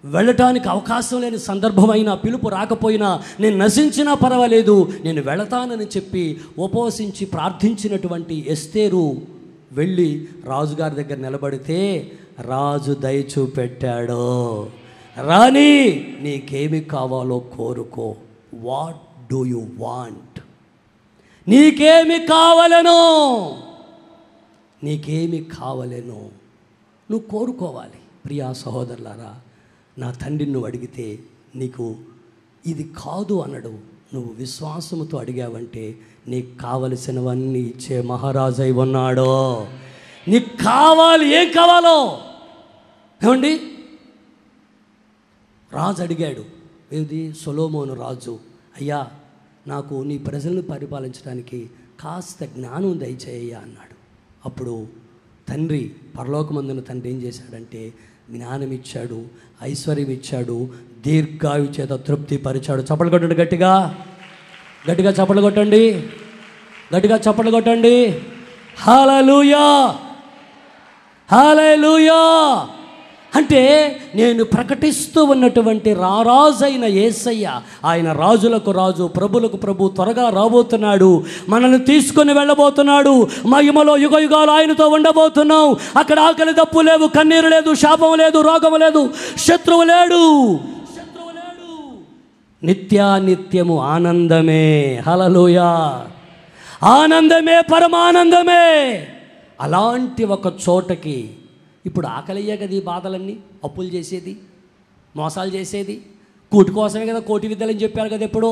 వెళ్ళటానికి అవకాశం లేని సందర్భమైనా, పిలుపు రాకపోయినా, నేను నశించినా పర్వాలేదు, నేను వెళతానని చెప్పి ఉపవసించి ప్రార్థించినటువంటి ఎస్తేరు వెళ్ళి రాజుగారి దగ్గర నిలబడితే రాజు దయ చూపెట్టాడు. రాణి, నీకేమి కావాలో కోరుకో. What do you want? నీకేమి కావాలనో నువ్వు కోరుకోవాలి. ప్రియా సహోదరులారా, నా తండ్రిని నువ్వు అడిగితే నీకు ఇది కాదు అనడు. నువ్వు విశ్వాసముతో అడిగావంటే నీకు కావలసినవన్నీ ఇచ్చే మహారాజు అయి ఉన్నాడు. నీకు కావాలి, ఏం కావాలో. ఏమండి, రాజు అడిగాడు, ఏది సొలొమోను రాజు, అయ్యా నాకు నీ ప్రజలను పరిపాలించడానికి కాస్త జ్ఞానం దయచేయ్యా అన్నాడు. అప్పుడు తండ్రి, పరలోకమందున తండ్రి ఏం చేశాడంటే జ్ఞానం ఇచ్చాడు, ఐశ్వర్యం ఇచ్చాడు, దీర్ఘాయు చేత తృప్తి పరిచాడు. చప్పట్లు కొట్టండి, గట్టిగా చప్పట్లు కొట్టండి, గట్టిగా చప్పట్లు కొట్టండి. హల్లెలూయా, హల్లెలూయా. అంటే నేను ప్రకటిస్తూ ఉన్నటువంటి రారాజైన యేసయ్య, ఆయన రాజులకు రాజు, ప్రభులకు ప్రభు, త్వరగా రాబోతున్నాడు, మనల్ని తీసుకొని వెళ్ళబోతున్నాడు. మహిమలో యుగ యుగాలు ఆయనతో ఉండబోతున్నాం. అక్కడ ఆకలి దప్పు లేవు, కన్నీరు లేదు, శాపం లేదు, రోగం లేదు, శత్రువు లేడు. నిత్యానిత్యము ఆనందమే. హల్లెలూయా. ఆనందమే, పరమానందమే. అలాంటి ఒక చోటకి ఇప్పుడు ఆకలియే కదా ఈ బాధలన్నీ, అప్పులు చేసేది, మోసాలు చేసేది. కూటి కోసమే కదా కోటి విద్యలని చెప్పారు కదా ఎప్పుడో.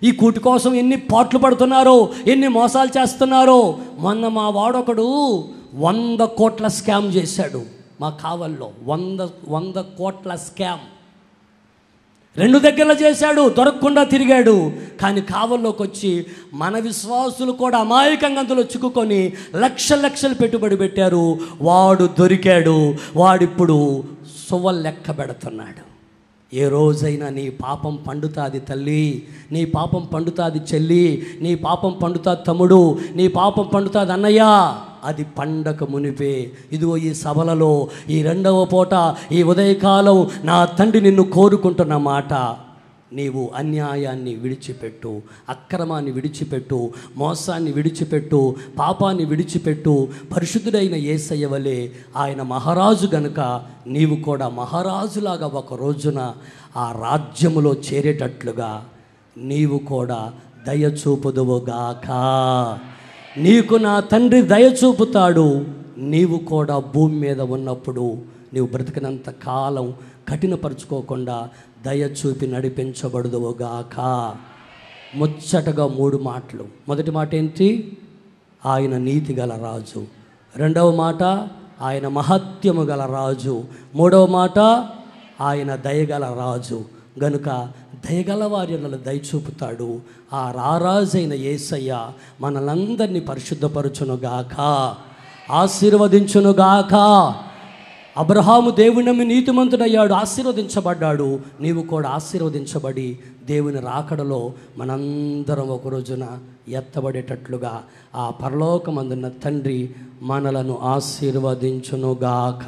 ఈ కూటి కోసం ఎన్ని పాట్లు పడుతున్నారో, ఎన్ని మోసాలు చేస్తున్నారో. మొన్న మా వాడొకడు 100 కోట్ల స్కామ్ చేశాడు మా కావల్లో. 100 కోట్ల స్కామ్ 2 దగ్గరలో చేశాడు, దొరకకుండా తిరిగాడు. కానీ కావల్లోకి వచ్చి మన విశ్వాసులు కూడా అమాయకంగా అందులో చిక్కుకొని లక్షలు పెట్టుబడి పెట్టారు. వాడు దొరికాడు. వాడిప్పుడు సువ్వలు లెక్క పెడుతున్నాడు. ఏ రోజైనా నీ పాపం పండుతాది తల్లి, నీ పాపం పండుతాది చెల్లి, నీ పాపం పండుతాది తమ్ముడు, నీ పాపం పండుతాది అన్నయ్య. అది పండక మునిపే ఇదిగో ఈ సభలలో ఈ 2వ పూట, ఈ ఉదయకాలం నా తండ్రి నిన్ను కోరుకుంటున్న మాట, నీవు అన్యాయాన్ని విడిచిపెట్టు, అక్రమాన్ని విడిచిపెట్టు, మోసాన్ని విడిచిపెట్టు, పాపాన్ని విడిచిపెట్టు. పరిశుద్ధుడైన యేసయ్య వలె ఆయన మహారాజు గనుక నీవు కూడా మహారాజులాగా ఒక రోజున ఆ రాజ్యములో చేరేటట్లుగా నీవు కూడా దయచూపుదువుగాక. నీకు నా తండ్రి దయచూపుతాడు. నీవు కూడా భూమి మీద ఉన్నప్పుడు నీవు బ్రతికినంత కాలం కఠినపరుచుకోకుండా దయచూపి నడిపించబడుదువుగాక. ముచ్చటగా 3 మాటలు. మొదటి మాట ఏంటి? ఆయన నీతి గల రాజు. 2వ మాట ఆయన మహత్యము గల రాజు. 3వ మాట ఆయన దయగల రాజు. గనుక దయగల వారిని దయచూపుతాడు. ఆ రారాజైన యేసయ్య మనలందరినీ పరిశుద్ధపరచునుగాక, ఆశీర్వదించునుగాక. అబ్రహాము దేవుని నమ్మి నీతిమంతుడయ్యాడు, ఆశీర్వదించబడ్డాడు. నీవు కూడా ఆశీర్వదించబడి దేవుని రాకడలో మనందరం ఒక రోజున ఎత్తబడేటట్లుగా ఆ పరలోకమందున్న తండ్రి మనలను ఆశీర్వదించునుగాక.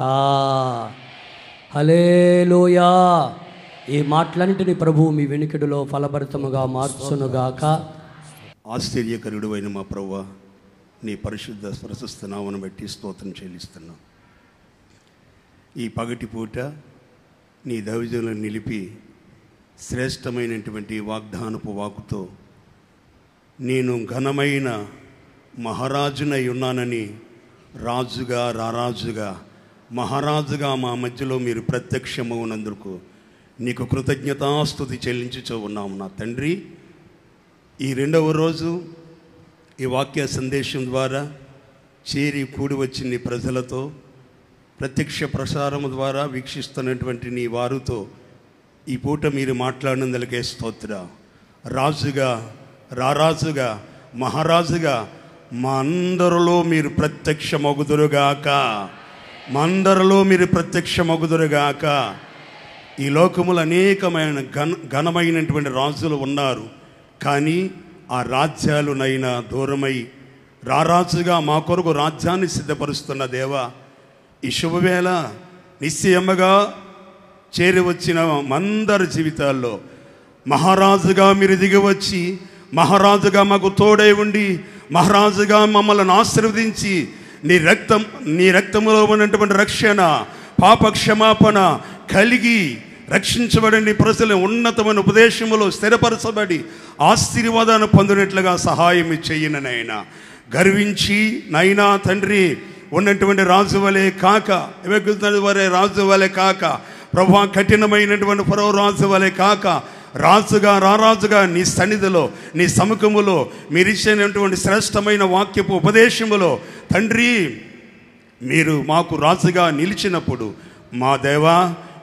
హల్లెలూయా. ఈ మాటలన్నింటినీ ప్రభువు మీ వెనుకడిలో ఫలభరితముగా మార్చునుగాక. ఆశ్చర్యకరుడు అయిన మా ప్రభువా, నీ పరిశుద్ధ ప్రశస్త నామమును బట్టి స్తోత్రం చెల్లిస్తున్నాం. ఈ పగటి పూట నీ దైవజనులను నిలిపి శ్రేష్టమైనటువంటి వాగ్దానపు వాకుతో నేను ఘనమైన మహారాజునై ఉన్నానని, రాజుగా రారాజుగా మహారాజుగా మా మధ్యలో మీరు ప్రత్యక్షమవునందుకు నీకు కృతజ్ఞతాస్తుతి చెల్లించుచూ ఉన్నాము నా తండ్రి. ఈ 2వ రోజు ఈ వాక్య సందేశం ద్వారా చేరి కూడి వచ్చిన నీ ప్రజలతో, ప్రత్యక్ష ప్రసారము ద్వారా వీక్షిస్తున్నటువంటి నీ వారితో ఈ పూట మీరు మాట్లాడినందుకే స్తోత్ర. రాజుగా రారాజుగా మహారాజుగా మా అందరిలో మీరు ప్రత్యక్షమగుదురుగాక, మా అందరిలో మీరు ప్రత్యక్షమగుదురుగాక. ఈ లోకములు అనేకమైన ఘనమైనటువంటి రాజులు ఉన్నారు. కానీ ఆ రాజ్యాలునైనా దూరమై రారాజుగా మా కొరకు రాజ్యాన్ని సిద్ధపరుస్తున్న దేవా, ఈ శుభవేళ నిశ్చయముగా చేరి వచ్చిన మందరి జీవితాల్లో మహారాజుగా మీరు దిగివచ్చి, మహారాజుగా మాకు తోడై ఉండి, మహారాజుగా మమ్మల్ని ఆశీర్వదించి నీ రక్తములో ఉన్నటువంటి రక్షణ, పాప క్షమాపణ కలిగి రక్షించబడిన ప్రజలు ఉన్నతమైన ఉపదేశములో స్థిరపరచబడి ఆశీర్వాదాన్ని పొందినట్లుగా సహాయం చెయ్యను నైనా. గర్వించి నైనా తండ్రి ఉన్నటువంటి రాజు వలె కాక, రాజు వలె కాక ప్రభువా, కఠినమైనటువంటి ఫరో రాజు వలె కాక, రాజుగా రారాజుగా నీ సన్నిధిలో నీ సముఖములో మీరిచ్చినటువంటి శ్రేష్టమైన వాక్యపు ఉపదేశములో తండ్రి మీరు మాకు రాజుగా నిలిచినప్పుడు మా దేవా,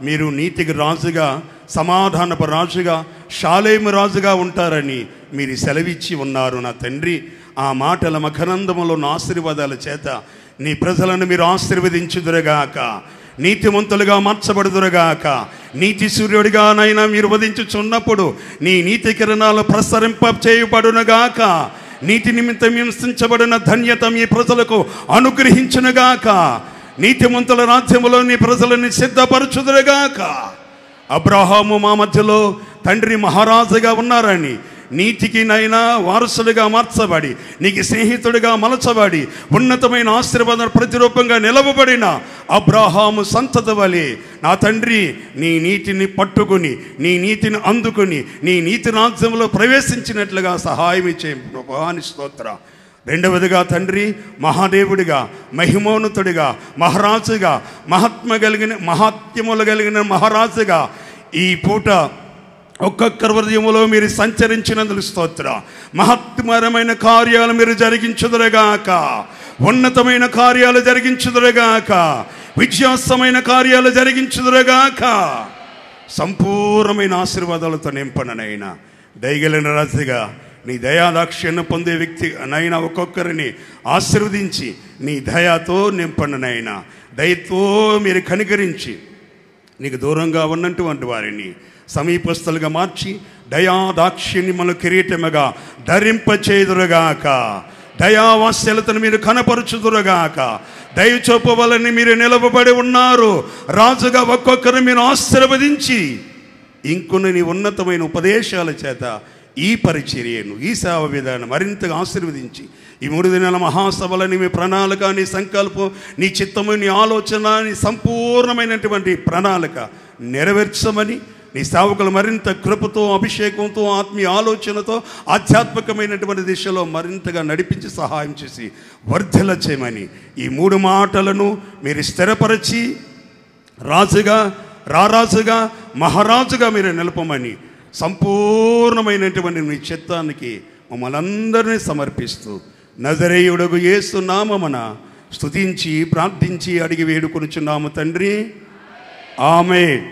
మీరు నీతికి రాజుగా, సమాధానపు రాజుగా, షాలేము రాజుగా ఉంటారని మీరు సెలవిచ్చి ఉన్నారు నా తండ్రి. ఆ మాటల మకరందములోని ఆశీర్వాదాల చేత నీ ప్రజలను మీరు ఆశీర్వదించుదురుగాక, నీతిమంతులుగా మార్చబడుదురుగాక. నీతి సూర్యుడిగా నైనా మీరు వధించుచున్నప్పుడు నీ నీతి కిరణాలు ప్రసరింప చేయబడునుగాక. నీతి నిమిత్తం హింసించబడిన ధన్యత మీ ప్రజలకు అనుగ్రహించునుగాక. నీతిమంతుల రాజ్యములో నీ ప్రజలని సిద్ధపరచుదురుగాక. అబ్రహాము మా మధ్యలో తండ్రి మహారాజుగా ఉన్నారని, నీతికి నైనా వారసుడిగా మార్చబడి, నీకు స్నేహితుడిగా మలచబడి, ఉన్నతమైన ఆశీర్వాదం ప్రతిరూపంగా నిలవబడిన అబ్రహాము సంతతి వలె నా తండ్రి నీ నీతిని పట్టుకుని, నీ నీతిని అందుకుని, నీ నీతి రాజ్యంలో ప్రవేశించినట్లుగా సహాయం ఇచ్చే ప్రభాని స్తోత్ర. రెండవదిగా తండ్రి, మహాదేవుడిగా, మహిమోన్నతుడిగా, మహారాజుగా, మహాత్మ్యములు కలిగిన మహారాజుగా ఈ పూట ఒక్కొక్కరి హృదయములో మీరు సంచరించినందుకు స్తోత్ర. మహత్వరమైన కార్యాలు మీరు జరిగించుదురుగాక, ఉన్నతమైన కార్యాలు జరిగించుదురుగాక, విజయాస్తమైన కార్యాలు జరిగించుదురుగాక. సంపూర్ణమైన ఆశీర్వాదాలతో నింపననైనా దయగలిగిన రాజుగా నీ దయాదాక్ష్యాన్ని పొందే వ్యక్తి నైనా ఒక్కొక్కరిని ఆశీర్వదించి నీ దయతో నింపననైనా దయతో మీరు కనికరించి నీకు దూరంగా ఉన్నటువంటి వారిని సమీపస్తులుగా మార్చి దయాదాక్ష్యాన్ని మన కిరీటముగా ధరింపచేదురుగాక. దయావాస్యలతను మీరు కనపరచుదురుగాక. దయ చూపవలని మీరు నిలవబడి ఉన్నారు. రాజుగా ఒక్కొక్కరు మీరు ఆశీర్వదించి ఇంకొన్ని నీ ఉన్నతమైన ఉపదేశాల చేత ఈ పరిచర్యను, ఈ సేవ విధానం మరింతగా ఆశీర్వదించి ఈ 3 దినాల మహాసభలని మీ ప్రణాళిక, నీ సంకల్పం, నీ చిత్తము, నీ ఆలోచన, నీ సంపూర్ణమైనటువంటి ప్రణాళిక నెరవేర్చమని నీ సేవకులు మరింత కృపతో, అభిషేకంతో, ఆత్మీయ ఆలోచనతో ఆధ్యాత్మికమైనటువంటి దిశలో మరింతగా నడిపించి సహాయం చేసి వర్ధల చేయమని ఈ 3 మాటలను మీరు స్థిరపరిచి రాజుగా, రారాజుగా, మహారాజుగా మీరు నిలపమని సంపూర్ణమైనటువంటి నీ చిత్తానికి మమ్మల్ని అందరినీ సమర్పిస్తూ నజరేయుడగు యేసు నామమున స్తుతించి ప్రార్థించి అడిగి వేడుకొనుచున్నాము తండ్రి. ఆమేన్.